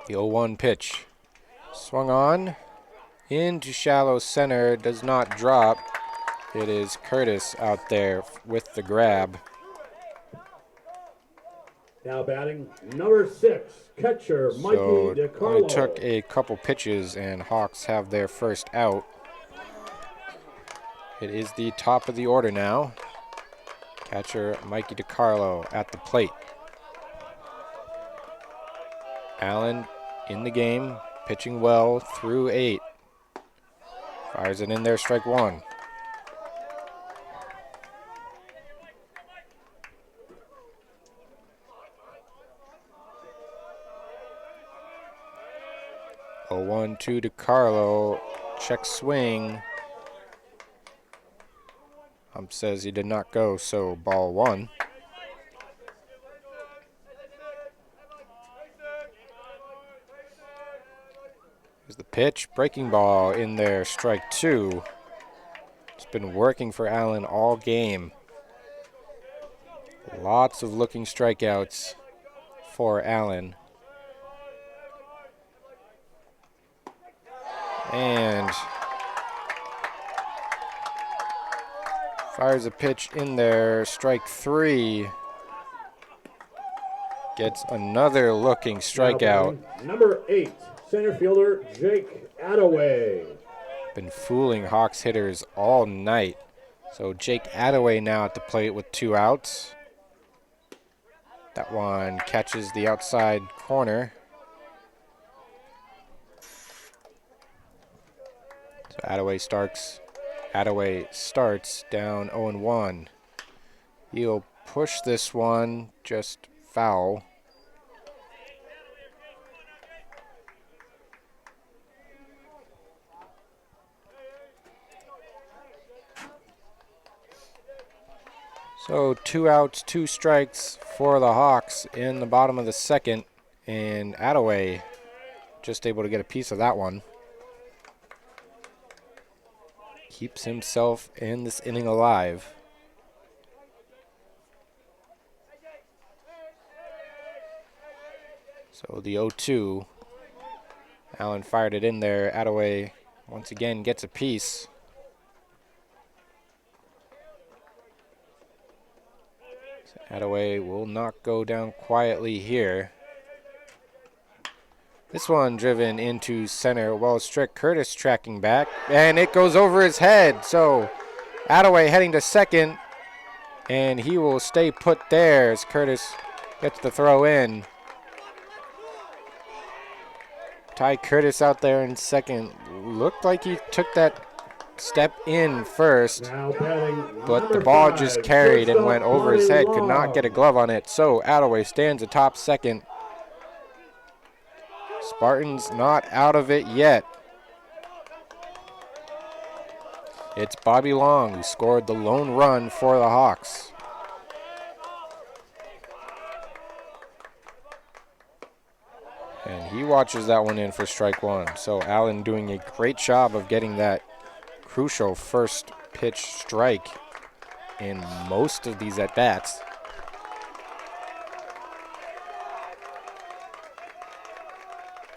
The 0-1 pitch. Swung on into shallow center, does not drop. It is Curtis out there with the grab. Now batting number 6, catcher Mikey DiCarlo. Only took a couple pitches and Hawks have their first out. It is the top of the order now. Catcher Mikey DiCarlo at the plate. Allen in the game, pitching well through 8. Fires it in there, strike 1. 0-1 to Carlo. Check swing. Ump says he did not go, so ball one. Here's the pitch. Breaking ball in there. Strike two. It's been working for Allen all game. Lots of looking strikeouts for Allen. And fires a pitch in there. Strike three. Gets another looking strikeout. Number 8, center fielder Jake Attaway. Been fooling Hawks hitters all night. So Jake Attaway now at the plate with 2 outs. That one catches the outside corner. So Attaway starts down 0-1. He'll push this one, just foul. So 2 outs, 2 strikes for the Hawks in the bottom of the second, and Attaway just able to get a piece of that one. Keeps himself in this inning alive. So the 0-2, Allen fired it in there. Attaway once again gets a piece. Attaway will not go down quietly here. This one driven into center. Well, Strick Curtis tracking back, and it goes over his head. So Attaway heading to second, and he will stay put there as Curtis gets the throw in. Ty Curtis out there in second. Looked like he took that step in first, but the ball just carried and went over his head. Could not get a glove on it. So Attaway stands atop second. Spartans not out of it yet. It's Bobby Long who scored the lone run for the Hawks. And he watches that one in for strike one. So Allen doing a great job of getting that crucial first pitch strike in most of these at-bats.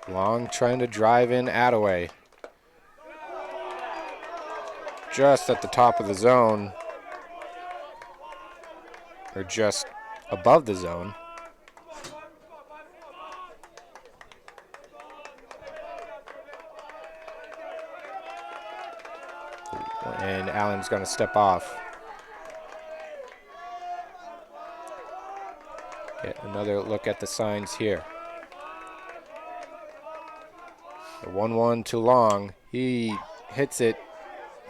Long trying to drive in Attaway. Just at the top of the zone, or just above the zone. And Allen's going to step off. Get another look at the signs here. The 1-1 to Long. He hits it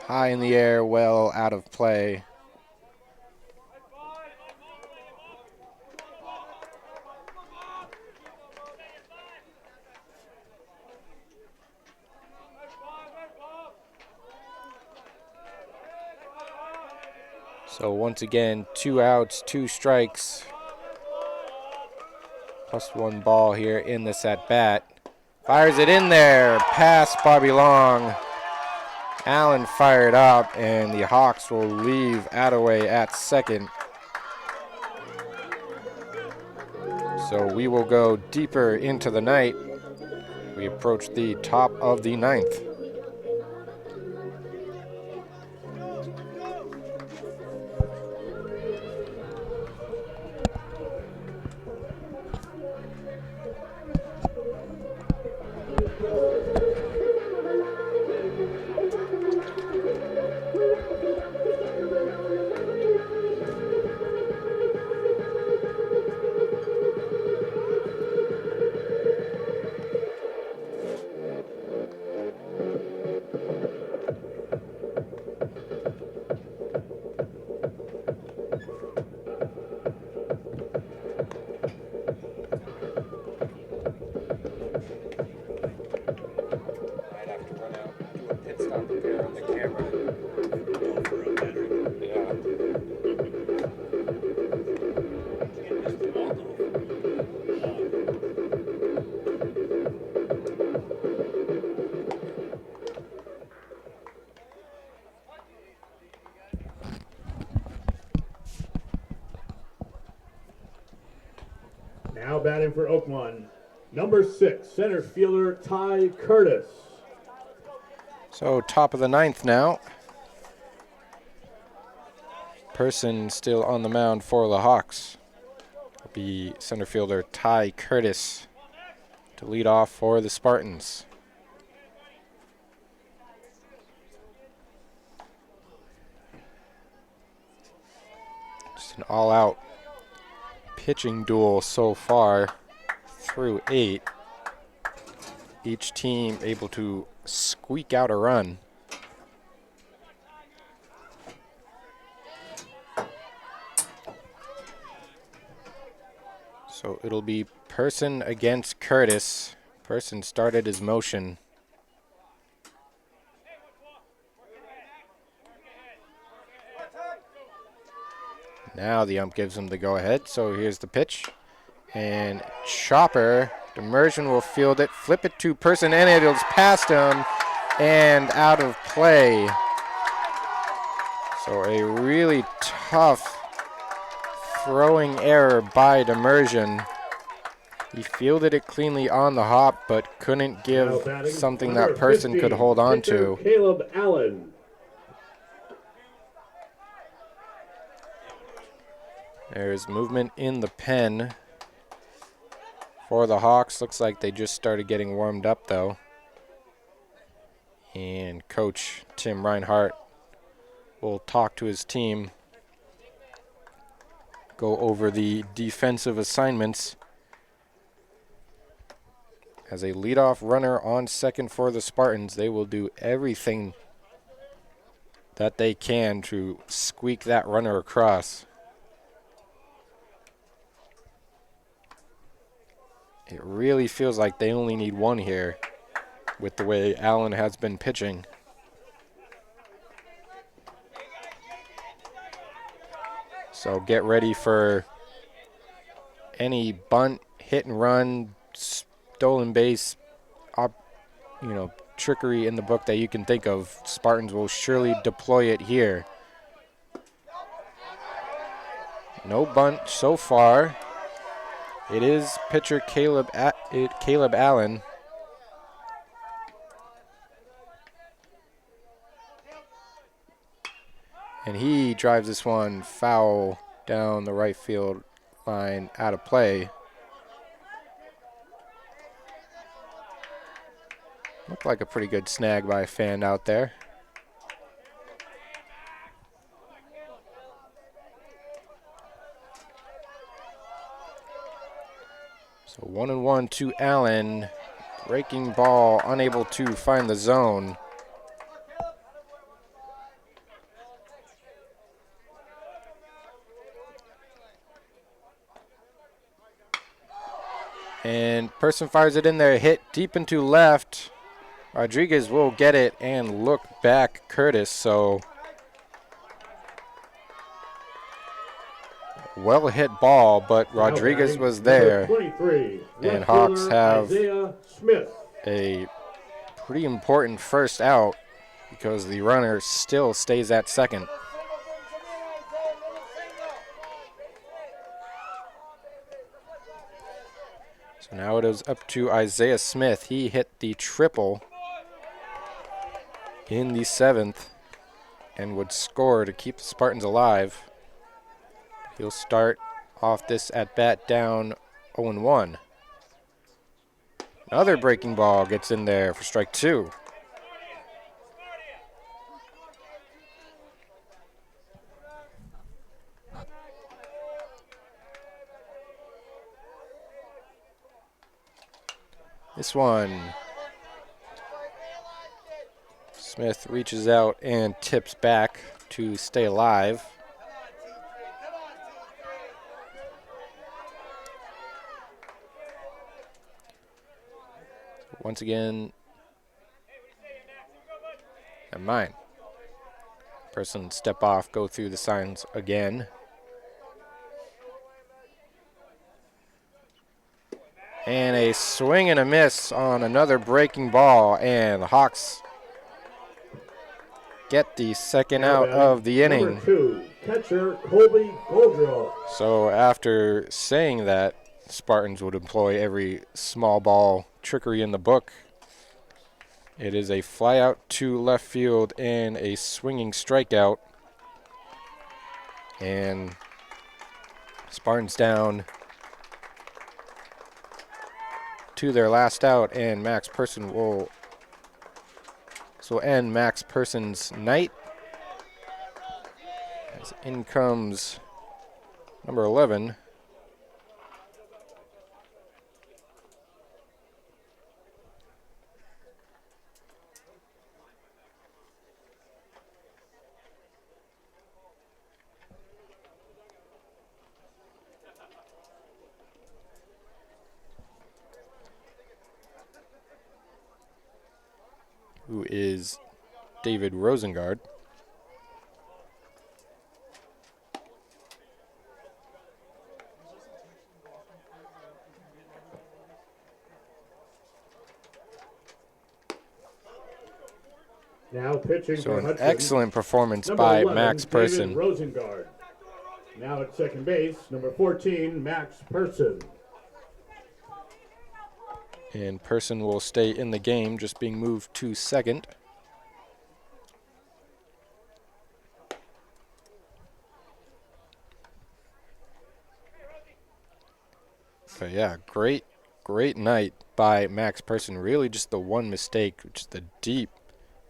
high in the air, well out of play. So once again, 2 outs, 2 strikes, plus 1 ball here in this at-bat. Fires it in there, past Bobby Long. Allen fired up, and the Hawks will leave Attaway at second. So we will go deeper into the night. We approach the top of the 9th. batting for Oakmont, number 6, center fielder Ty Curtis. So top of the 9th now. Person still on the mound for the Hawks will be center fielder Ty Curtis to lead off for the Spartans. Just an all-out pitching duel so far through 8. Each team able to squeak out a run. So it'll be Person against Curtis. Person started his motion. Now the ump gives him the go-ahead. So here's the pitch. And chopper. Demersion will field it, flip it to Person, and it goes past him and out of play. So a really tough throwing error by Demersion. He fielded it cleanly on the hop, but couldn't give something that Person could hold on to. Caleb Allen. There's movement in the pen for the Hawks. Looks like they just started getting warmed up, though. And Coach Tim Reinhart will talk to his team, go over the defensive assignments. As a leadoff runner on second for the Spartans, they will do everything that they can to squeak that runner across. It really feels like they only need one here with the way Allen has been pitching. So get ready for any bunt, hit and run, stolen base, trickery in the book that you can think of. Spartans will surely deploy it here. No bunt so far. It is pitcher Caleb Allen. And he drives this one foul down the right field line, out of play. Looked like a pretty good snag by a fan out there. So 1-1 to Allen. Breaking ball, unable to find the zone. And Person fires it in there, hit deep into left. Rodriguez will get it and look back Curtis. So well hit ball, but Rodriguez was there. 23, and Hawks have Smith. A pretty important first out because the runner still stays at second. So now it is up to Isaiah Smith. He hit the triple in the 7th and would score to keep the Spartans alive. He'll start off this at-bat down 0-1. Another breaking ball gets in there for strike 2. This one, Smith reaches out and tips back to stay alive. Once again, and mine. Person step off, go through the signs again. And a swing and a miss on another breaking ball, and the Hawks get the second out of the inning. Number 2, catcher Colby Goldrow. So after saying that, Spartans would employ every small ball trickery in the book. It is a fly out to left field and a swinging strikeout. And Spartans down to their last out, and Max Person will end Max Person's night. As in comes number 11. Who is David Rosengard. Now pitching So for an Hudson, excellent performance number by 11, Max David Person. Rosengard. Now at second base, number 14, Max Person. And Person will stay in the game, just being moved to second. But yeah, great night by Max Person. Really just the one mistake, which is the deep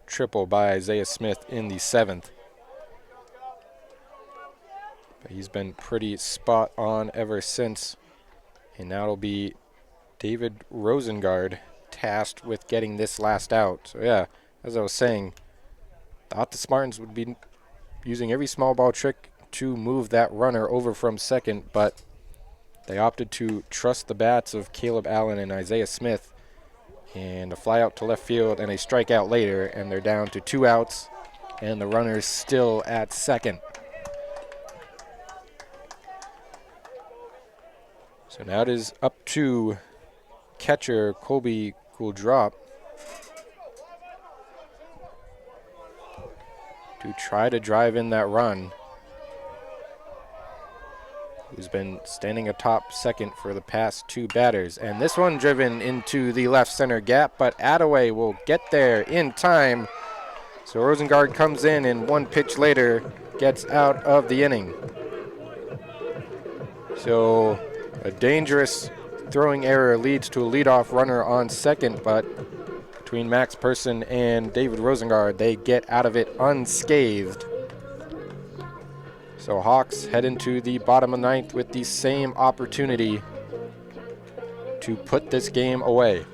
triple by Isaiah Smith in the 7th. But he's been pretty spot on ever since. And now it'll be David Rosengard tasked with getting this last out. So yeah, as I was saying, thought the Spartans would be using every small ball trick to move that runner over from second, but they opted to trust the bats of Caleb Allen and Isaiah Smith, and a fly out to left field and a strikeout later, and they're down to 2 outs, and the runner's still at second. So now it is up to catcher Colby Gouldrop to try to drive in that run, who's been standing atop second for the past 2 batters. And this one driven into the left center gap, but Attaway will get there in time. So Rosengard comes in, and 1 pitch later gets out of the inning. So a dangerous throwing error leads to a leadoff runner on second, but between Max Person and David Rosengard, they get out of it unscathed. So Hawks head into the bottom of the 9th with the same opportunity to put this game away.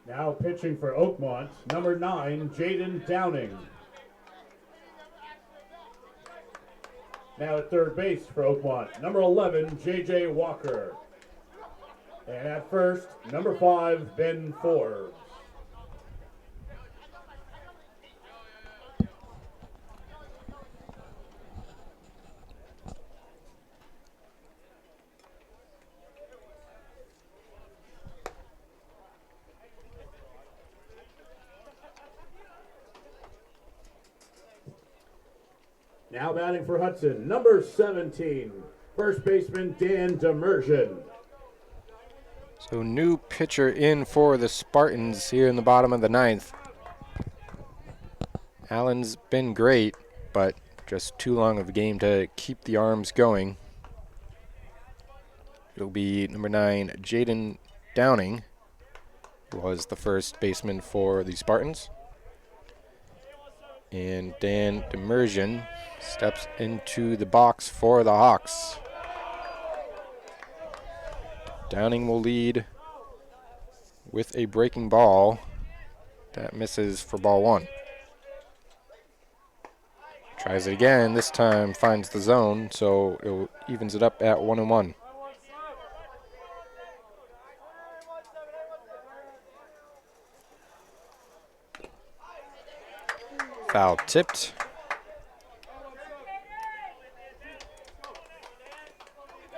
Now pitching for Oakmont, number 9, Jaden Downing. Now at third base for Oakmont, number 11, J.J. Walker. And at first, number 5, Ben Forbes. Now batting for Hudson, number 17, first baseman Dan Demersion. So new pitcher in for the Spartans here in the bottom of the ninth. Allen's been great, but just too long of a game to keep the arms going. It'll be number 9, Jaden Downing, who was the first baseman for the Spartans. And Dan Demersion steps into the box for the Hawks. Downing will lead with a breaking ball that misses for ball 1. Tries it again, this time finds the zone, so it evens it up at 1-1. Foul tipped.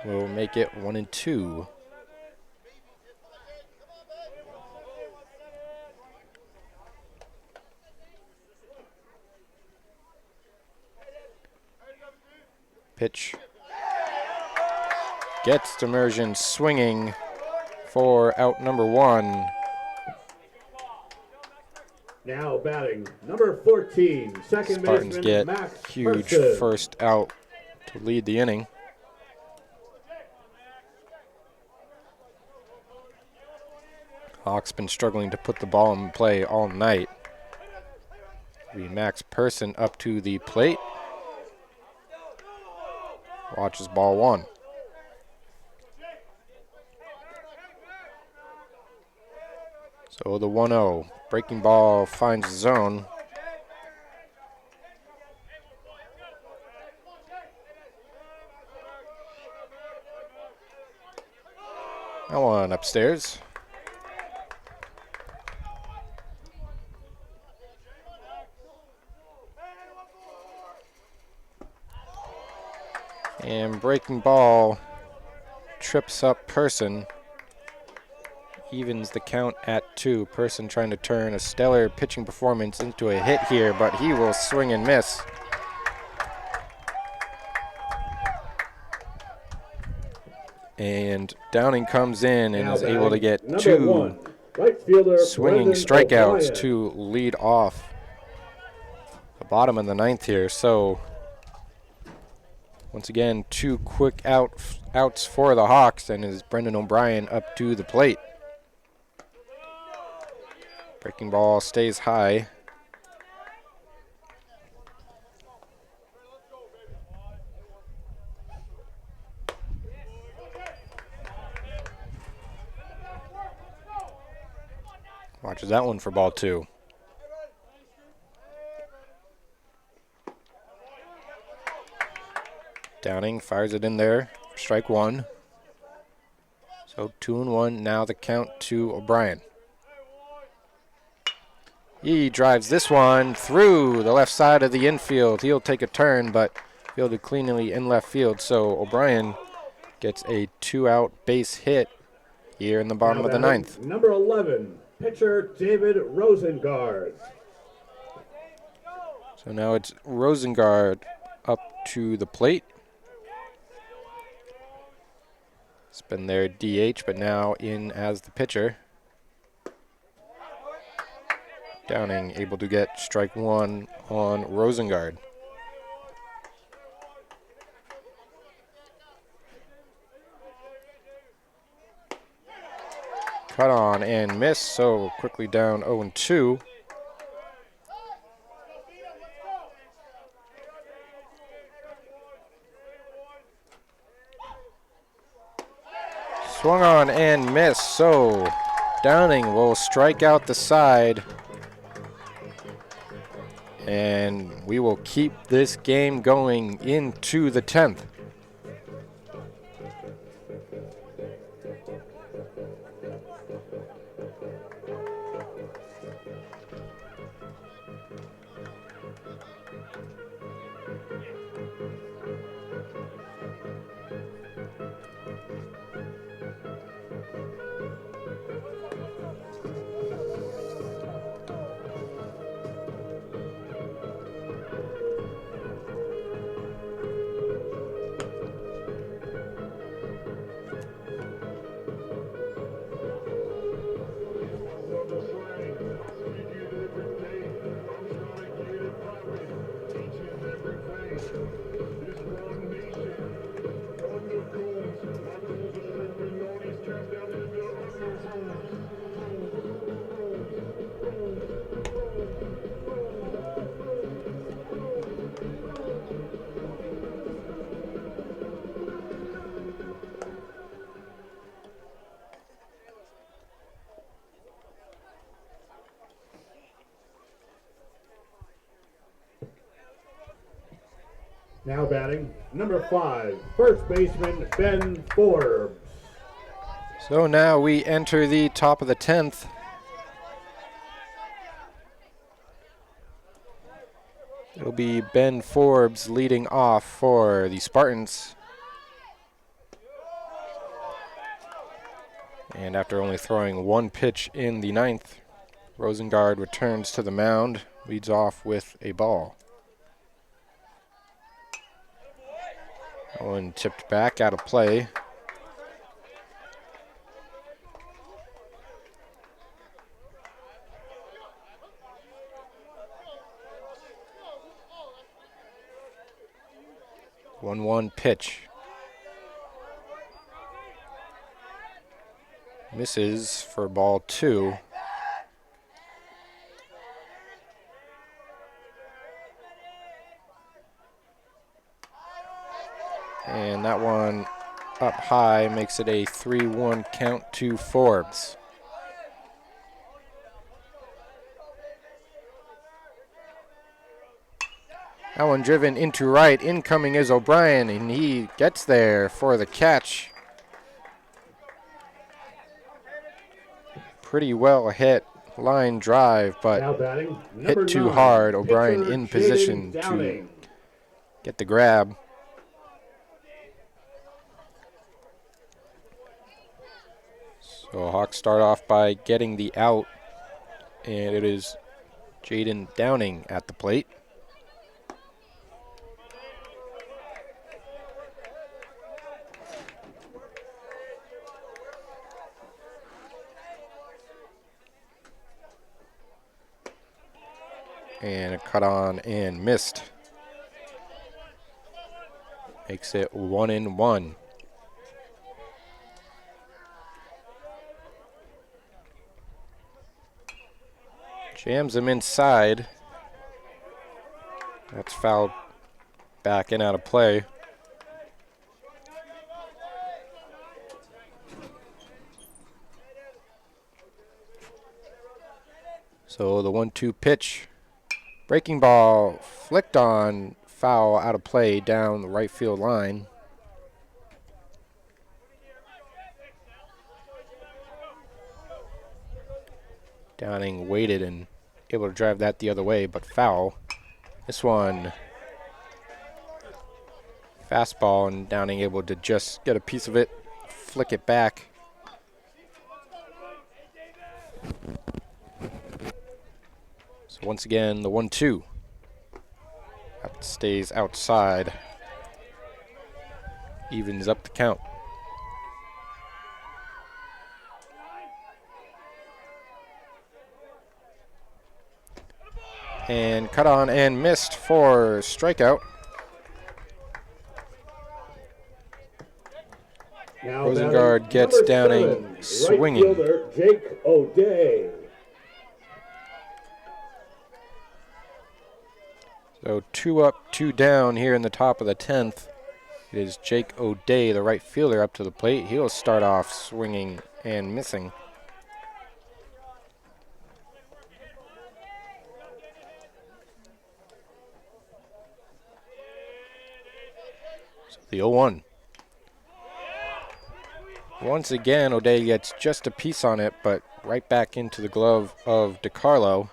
We'll make it 1-2. Pitch. Gets Demersion swinging for out number 1. Now batting, number 14, second Spartans baseman get Max huge Hudson. first out to lead the inning. Hawks been struggling to put the ball in play all night. We Max Person up to the plate. Watches ball 1. So the 1-0. Breaking ball finds the zone. That one upstairs. And breaking ball trips up Person. Evens the count at 2. Person trying to turn a stellar pitching performance into a hit here, but he will swing and miss. And Downing comes in and is able to get 2 right fielder, swinging Brendan strikeouts O'Brien. to lead off the bottom of the ninth here. So once again, 2 quick outs for the Hawks, and is Brendan O'Brien up to the plate. Breaking ball stays high. Watches that one for ball 2. Downing fires it in there, strike 1. So 2-1, now the count to O'Brien. He drives this one through the left side of the infield. He'll take a turn, but fielded cleanly in left field. So O'Brien gets a 2-out base hit here in the bottom of the ninth. Number 11, pitcher David Rosengard. So now it's Rosengard up to the plate. It's been their DH, but now in as the pitcher. Downing able to get strike 1 on Rosengard. Cut on and miss, so quickly down 0-2. Swung on and missed, so Downing will strike out the side. And we will keep this game going into the 10th. Now batting, number 5, first baseman Ben Forbes. So now we enter the top of the 10th. It'll be Ben Forbes leading off for the Spartans. And after only throwing one pitch in the 9th, Rosengard returns to the mound, leads off with a ball. That one tipped back out of play. One pitch. Misses for ball 2. And that one up high makes it a 3-1 count to Forbes. That one driven into right. Incoming is O'Brien, and he gets there for the catch. Pretty well hit line drive, but hit too hard. O'Brien in position to get the grab. So Hawks start off by getting the out, and it is Jaden Downing at the plate. And a cut on and missed. Makes it 1-1. Jams him inside. That's fouled back and out of play. So the 1-2 pitch. Breaking ball flicked on, foul out of play down the right field line. Downing waited and able to drive that the other way, but foul. This one, fastball, and Downing able to just get a piece of it, flick it back. So once again, the 1-2. That stays outside. Evens up the count. And cut on and missed for strikeout. Rosengard gets Downing swinging. Right fielder Jake O'Day. So 2 up, 2 down here in the top of the 10th. It is Jake O'Day, the right fielder, up to the plate. He'll start off swinging and missing. So the 0-1. Once again, O'Day gets just a piece on it, but right back into the glove of DiCarlo.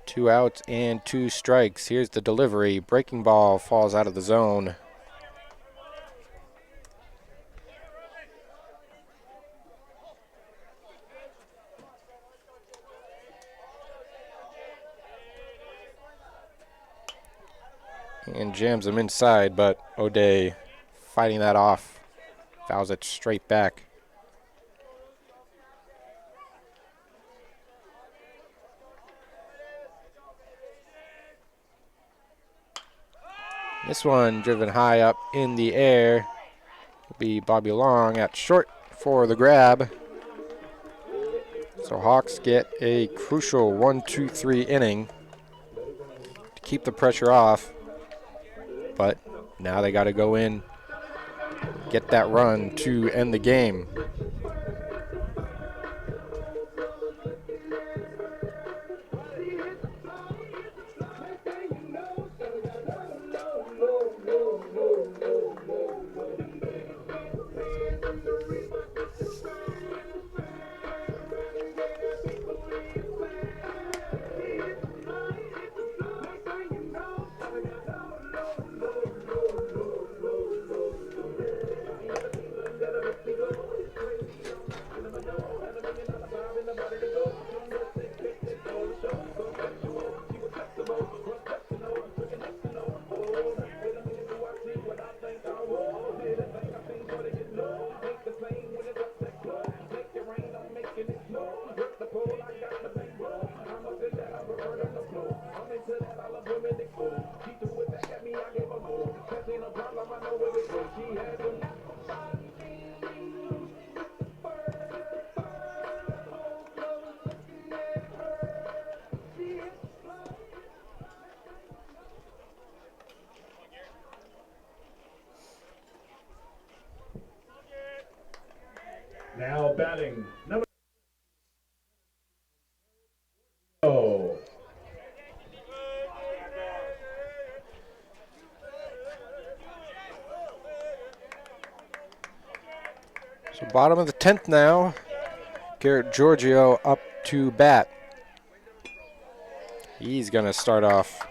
Two outs and 2 strikes. Here's the delivery. Breaking ball falls out of the zone. And jams him inside, but O'Day fighting that off. Fouls it straight back. This one driven high up in the air. Will be Bobby Long at short for the grab. So Hawks get a crucial 1-2-3 inning to keep the pressure off. But now they got to go in, get that run to end the game. Now batting number. Oh. So bottom of the 10th now. Garrett Giorgio up to bat. He's going to start off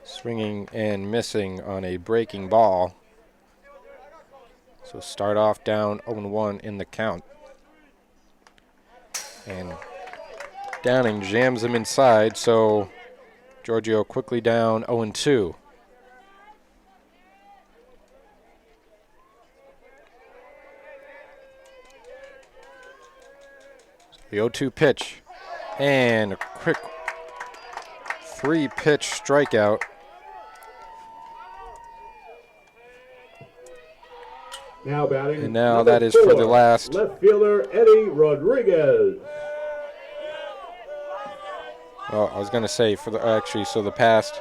swinging and missing on a breaking ball. So start off down 0-1 in the count. And Downing jams him inside, so Giorgio quickly down 0-2. The 0-2 pitch. And a quick 3-pitch strikeout. Now batting. And now that is for the last. Left fielder Eddie Rodriguez. Well, I was going to say so the past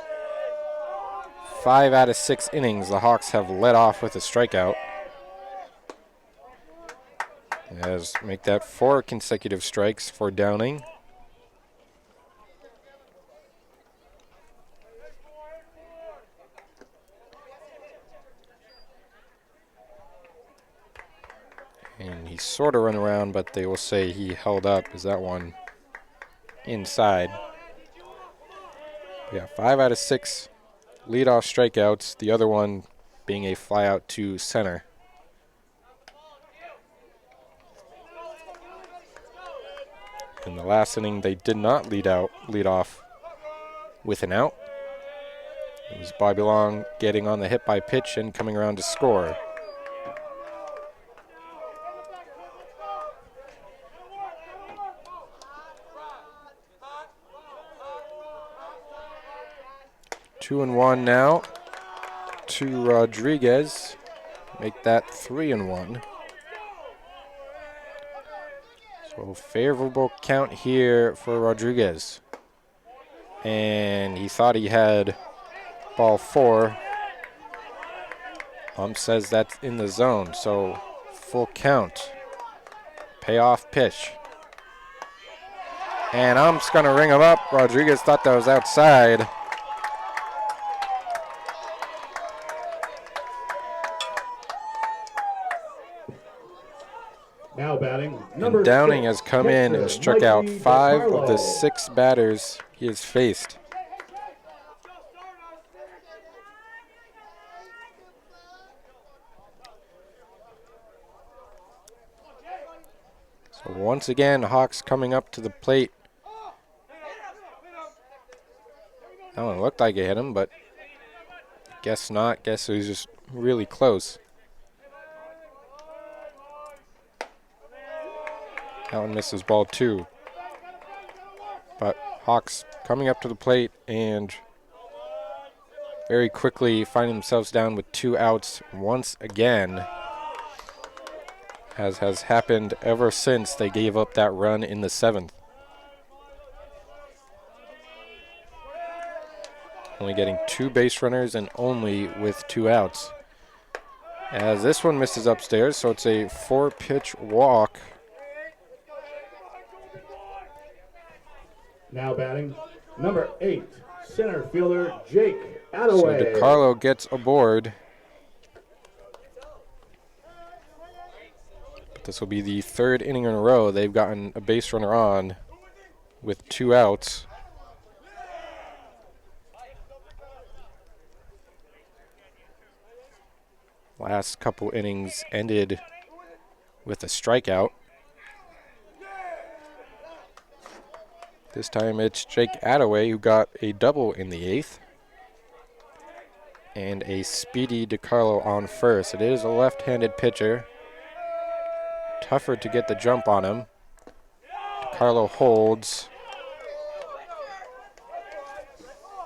5 out of 6 innings, the Hawks have led off with a strikeout. As make that 4 consecutive strikes for Downing. And he sort of run around, but they will say he held up. Is that one inside? Yeah, 5 out of 6 leadoff strikeouts. The other one being a fly out to center. In the last inning, they did not lead off with an out. It was Bobby Long getting on the hit by pitch and coming around to score. Two and one now to Rodriguez. Make that 3-1. So favorable count here for Rodriguez. And he thought he had ball 4. Says that's in the zone, so full count. Payoff pitch. And Ump's gonna ring him up. Rodriguez thought that was outside. Now batting. And Downing has come in and struck out 5 of the 6 batters he has faced. So once again, Hawks coming up to the plate. That one looked like it hit him, but guess not. Guess it was just really close. That one misses ball 2. But Hawks coming up to the plate and very quickly finding themselves down with 2 outs once again, as has happened ever since they gave up that run in the 7th. Only getting 2 base runners and only with 2 outs. As this one misses upstairs, so it's a 4-pitch walk. Now batting, number 8, center fielder Jake Attaway. So DiCarlo gets aboard. But this will be the 3rd inning in a row they've gotten a base runner on with 2 outs. Last couple innings ended with a strikeout. This time it's Jake Attaway who got a double in the 8th. And a speedy DiCarlo on first. It is a left-handed pitcher. Tougher to get the jump on him. DiCarlo holds.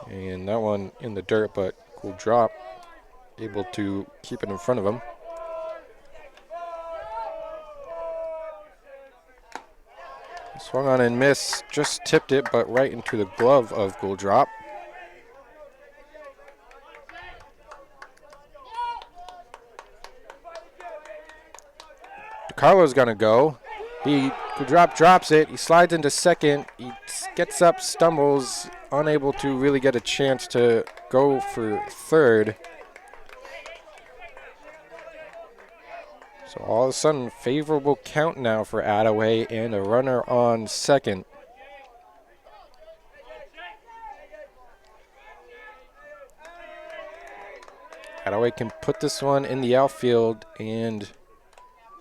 And that one in the dirt, but cool drop. Able to keep it in front of him. Swung on and missed. Just tipped it, but right into the glove of Gouldrop. DiCarlo's gonna go. Gouldrop drops it. He slides into second. He gets up, stumbles, unable to really get a chance to go for third. So all of a sudden, favorable count now for Attaway and a runner on second. Attaway can put this one in the outfield and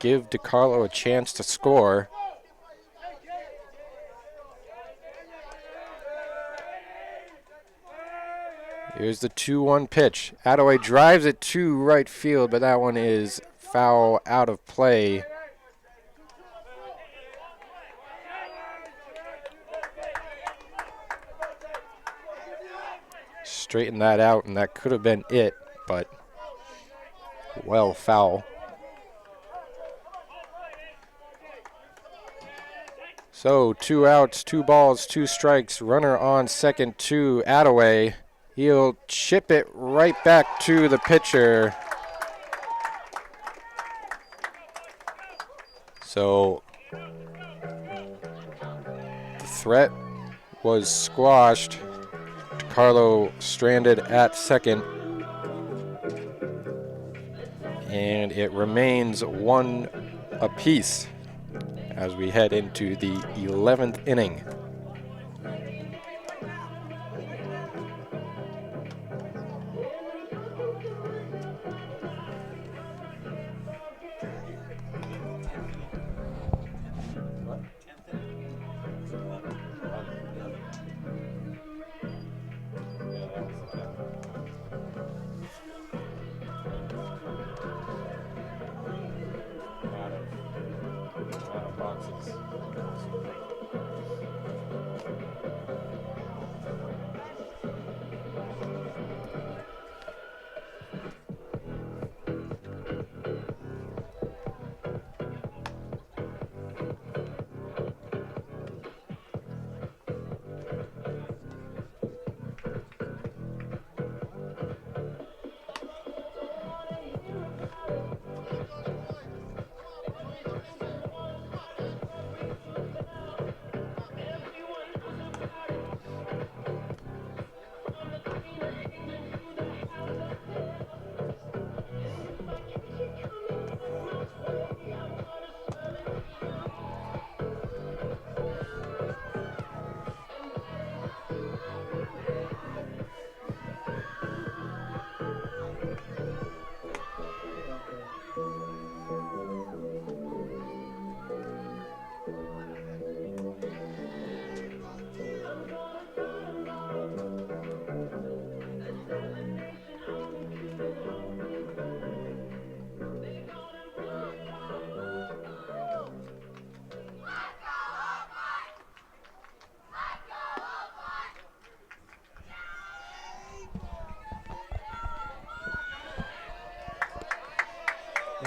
give DiCarlo a chance to score. Here's the 2-1 pitch. Attaway drives it to right field, but that one is foul out of play. Straighten that out, and that could have been it, but well, foul. So 2 outs, 2 balls, 2 strikes. Runner on second to Attaway. He'll chip it right back to the pitcher. So the threat was squashed. DiCarlo stranded at second. And it remains 1 apiece as we head into the 11th inning.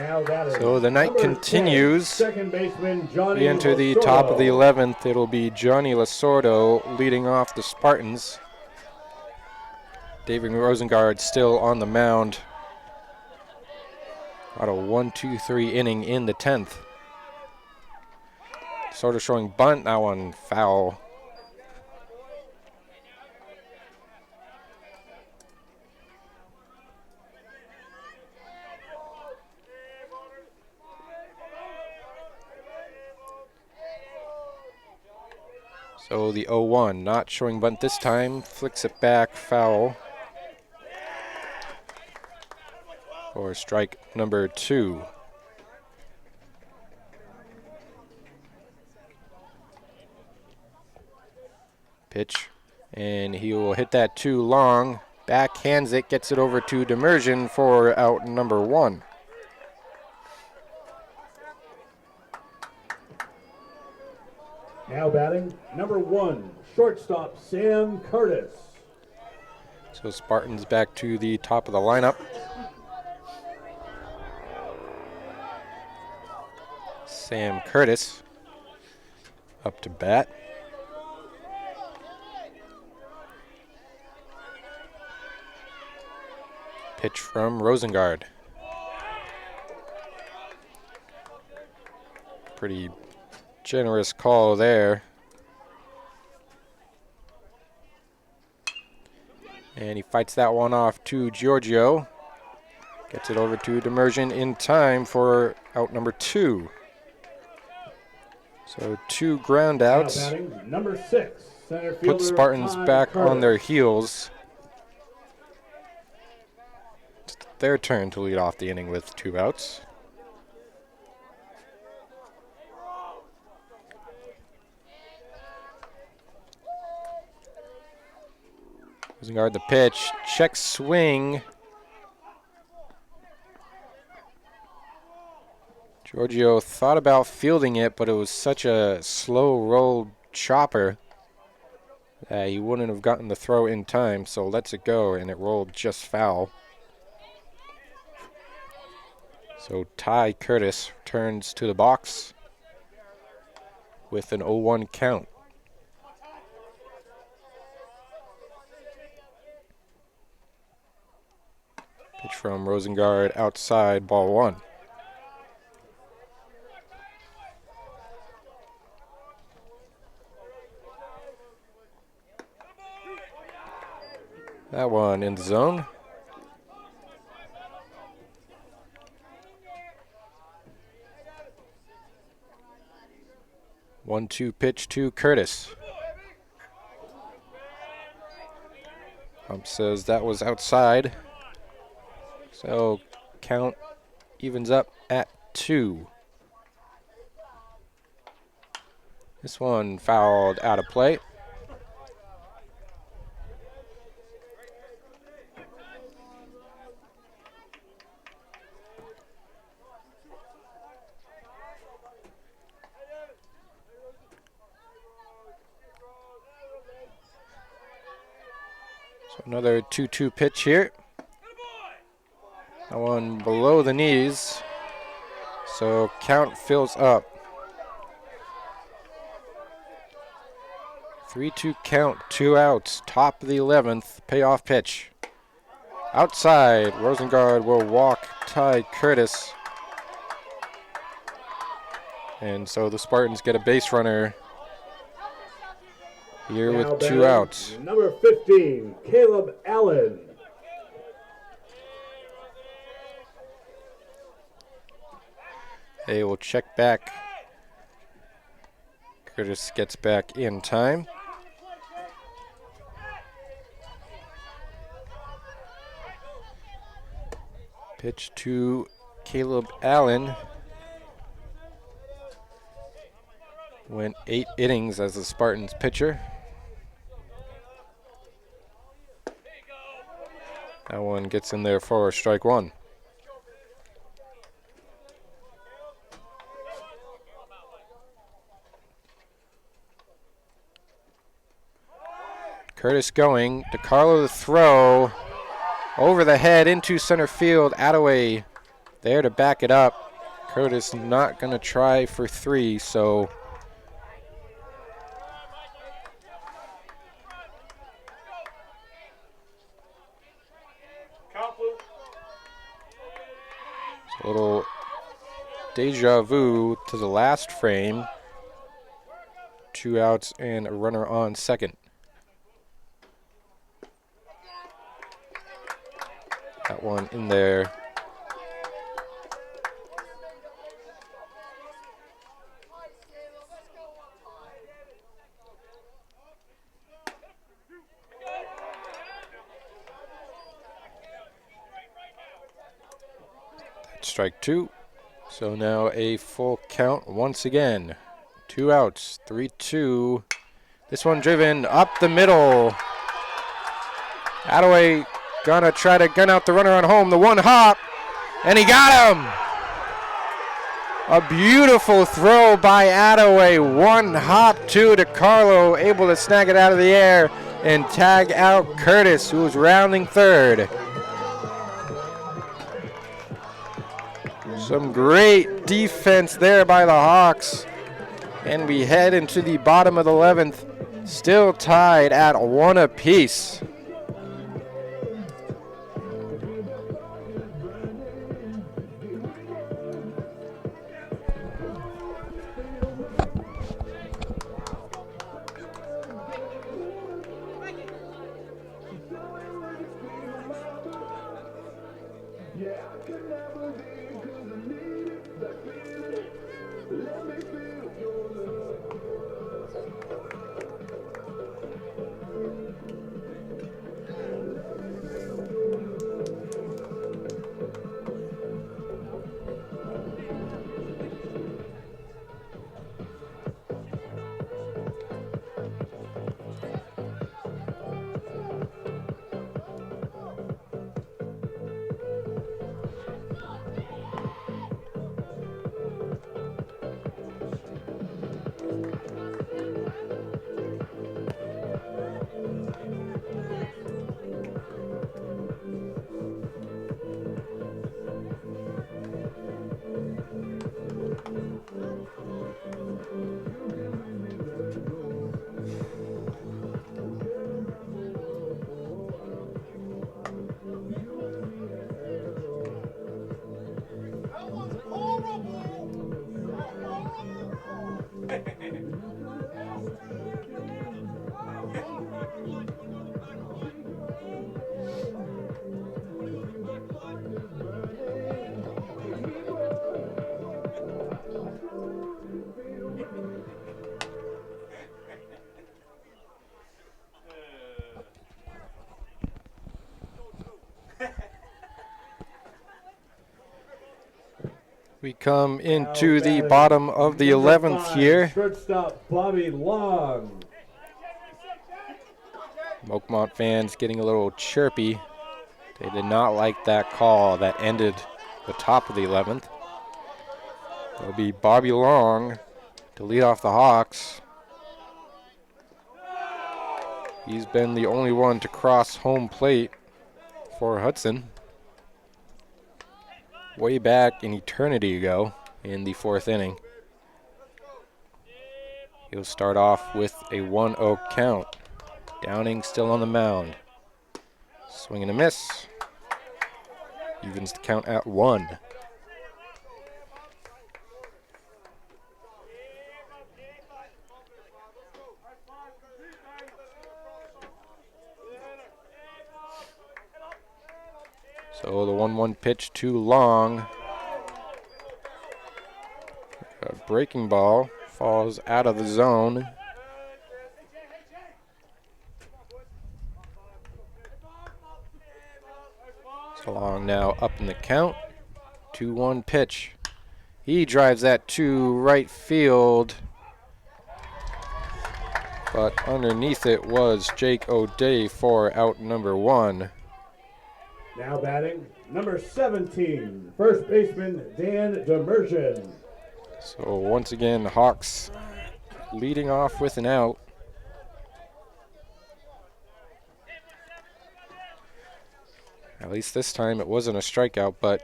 Now batting, So the night number 10, continues. second baseman Johnny We enter the top of the 11th. It'll be Johnny Lasordo leading off the Spartans. David Rosengard still on the mound. Got a 1-2-3 inning in the 10th. Sort of showing bunt, that one foul. So the 0-1, not showing bunt this time, flicks it back, foul. For strike number 2. Pitch, and he will hit that too long. Backhands it, gets it over to Demersion for out number 1. Now batting, number 1, shortstop Sam Curtis. So Spartans back to the top of the lineup. Sam Curtis up to bat. Pitch from Rosengard. Pretty generous call there. And he fights that one off to Giorgio. Gets it over to Demersion in time for out number 2. So 2 ground outs. Now batting, number 6, center fielder Put Spartans Ty back Curtis. on their heels. It's their turn to lead off the inning with 2 outs. Rosengard the pitch, check swing. Giorgio thought about fielding it, but it was such a slow roll chopper that he wouldn't have gotten the throw in time, so lets it go, and it rolled just foul. So Ty Curtis returns to the box with an 0-1 count. Pitch from Rosengard outside, ball 1. That one in the zone. One-two pitch to Curtis. Ump says that was outside. So count evens up at 2. This one fouled out of play. So another 2-2 pitch here. That one below the knees. So count fills up. 3-2 count, 2 outs, top of the 11th, payoff pitch. Outside, Rosengard will walk Ty Curtis. And so the Spartans get a base runner here Now with 2 batting, outs. number 15, Caleb Allen. They will check back. Curtis gets back in time. Pitch to Caleb Allen. Went 8 innings as the Spartans pitcher. That one gets in there for strike 1. Curtis going. DeCarlo the throw. Over the head into center field. Attaway there to back it up. Curtis not going to try for 3, so a little deja vu to the last frame. 2 outs and a runner on second. That one in there. Strike 2. So now a full count once again. 2 outs, 3-2. This one driven up the middle. Attaway gonna try to gun out the runner on home. The one hop, and he got him. A beautiful throw by Attaway. 1 hop, 2 to Carlo, able to snag it out of the air and tag out Curtis, who was rounding third. Some great defense there by the Hawks. And we head into the bottom of the 11th, still tied at 1 apiece. We come into the bottom of the 11th here. Shortstop Bobby Long. Oakmont fans getting a little chirpy. They did not like that call that ended the top of the 11th. It'll be Bobby Long to lead off the Hawks. He's been the only one to cross home plate for Hudson way back an eternity ago in the 4th inning. He'll start off with a 1-0 count. Downing still on the mound. Swing and a miss. Evens the count at 1. So the 1-1 pitch too long. A breaking ball falls out of the zone. So long now up in the count. 2-1 pitch. He drives that to right field. But underneath it was Jake O'Day for out number 1. Now batting, number 17, first baseman Dan Demersion. So once again, Hawks leading off with an out. At least this time it wasn't a strikeout, but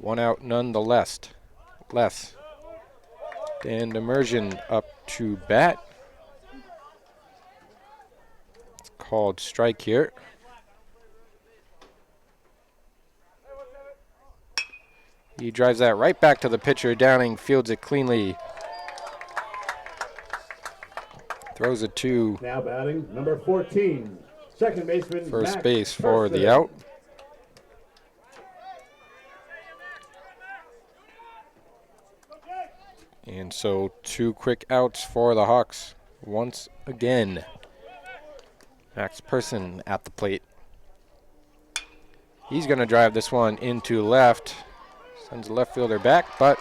1 out nonetheless. And Immersion up to bat. It's called strike here. He drives that right back to the pitcher. Downing fields it cleanly. Throws it to Now batting, number 14, second baseman first Max base for the Hurston. out. And so 2 quick outs for the Hawks once again. Max Person at the plate. He's going to drive this one into left. Sends the left fielder back, but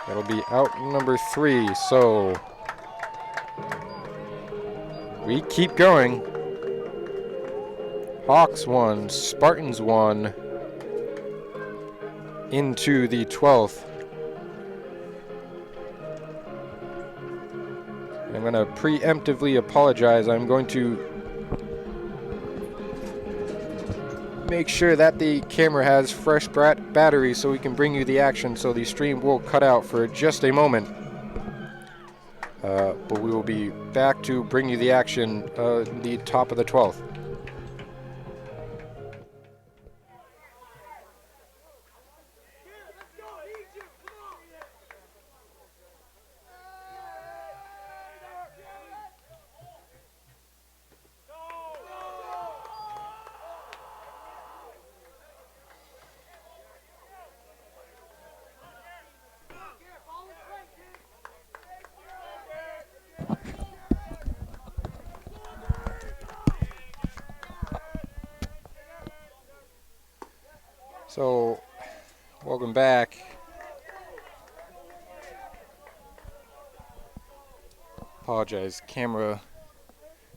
that'll be out number 3. So we keep going. Hawks 1, Spartans 1 into the 12th. I'm going to preemptively apologize. I'm going to make sure that the camera has fresh battery so we can bring you the action. So the stream will cut out for just a moment. But we will be back to bring you the action the top of the 12th. So, welcome back. Apologize,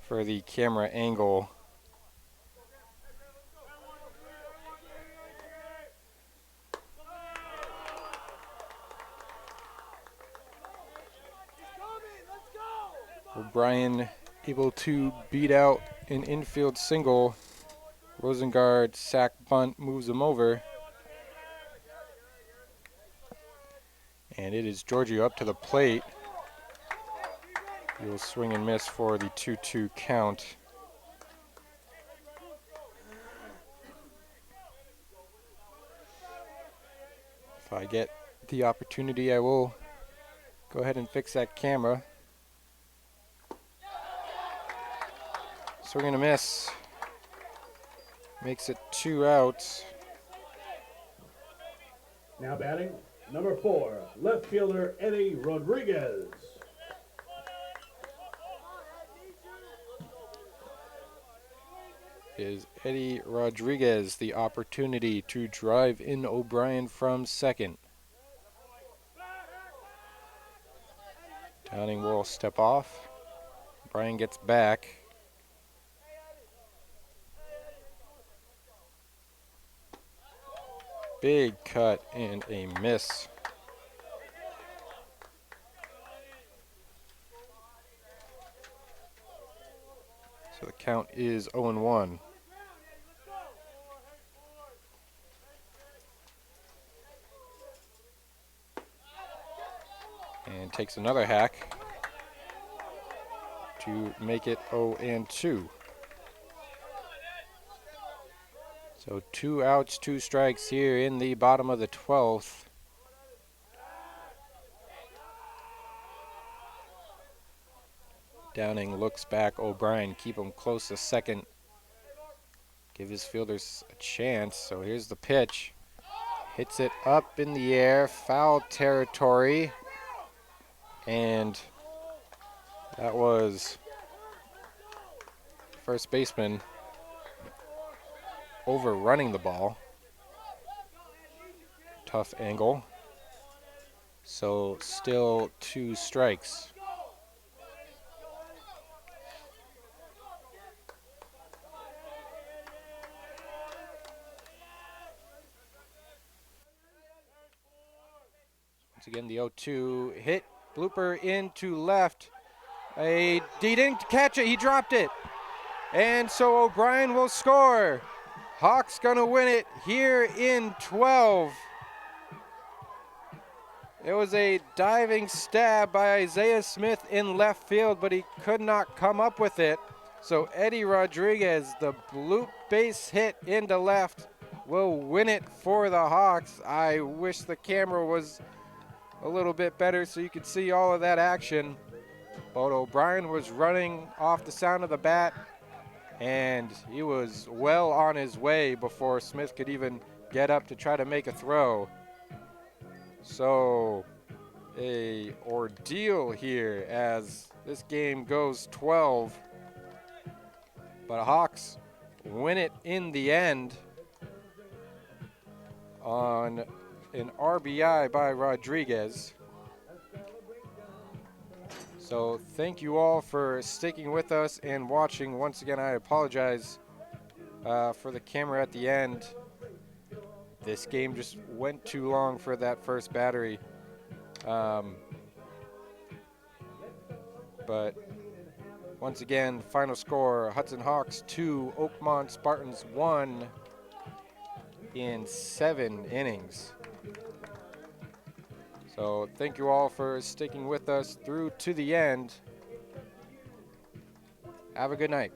for the camera angle. O'Brien able to beat out an infield single. Rosengard sack bunt moves him over. And it is Giorgio up to the plate. He will swing and miss for the 2-2 count. If I get the opportunity, I will go ahead and fix that camera. Swing and a miss. Makes it 2 outs. Now batting, number 4, left fielder Eddie Rodriguez. Is Eddie Rodriguez the opportunity to drive in O'Brien from second. Downing will step off. O'Brien gets back. Big cut and a miss. So the count is 0-1. And takes another hack to make it 0-2. So 2 outs, 2 strikes here in the bottom of the 12th. Downing looks back. O'Brien keep him close to second. Give his fielders a chance. So here's the pitch. Hits it up in the air. Foul territory. And that was first baseman overrunning the ball. Tough angle. So still 2 strikes. Once again, the 0-2 hit. Blooper into left. He didn't catch it. He dropped it. And so O'Brien will score. Hawks gonna win it here in 12. It was a diving stab by Isaiah Smith in left field, but he could not come up with it. So Eddie Rodriguez, the bloop base hit into left, will win it for the Hawks. I wish the camera was a little bit better so you could see all of that action. But O'Brien was running off the sound of the bat, and he was well on his way before Smith could even get up to try to make a throw. So a ordeal here as this game goes 12. But Hawks win it in the end on an RBI by Rodriguez. So thank you all for sticking with us and watching. Once again, I apologize for the camera at the end. This game just went too long for that first battery. But once again, final score, Hudson Hawks 2, Oakmont Spartans 1 in 7 innings. So thank you all for sticking with us through to the end. Have a good night.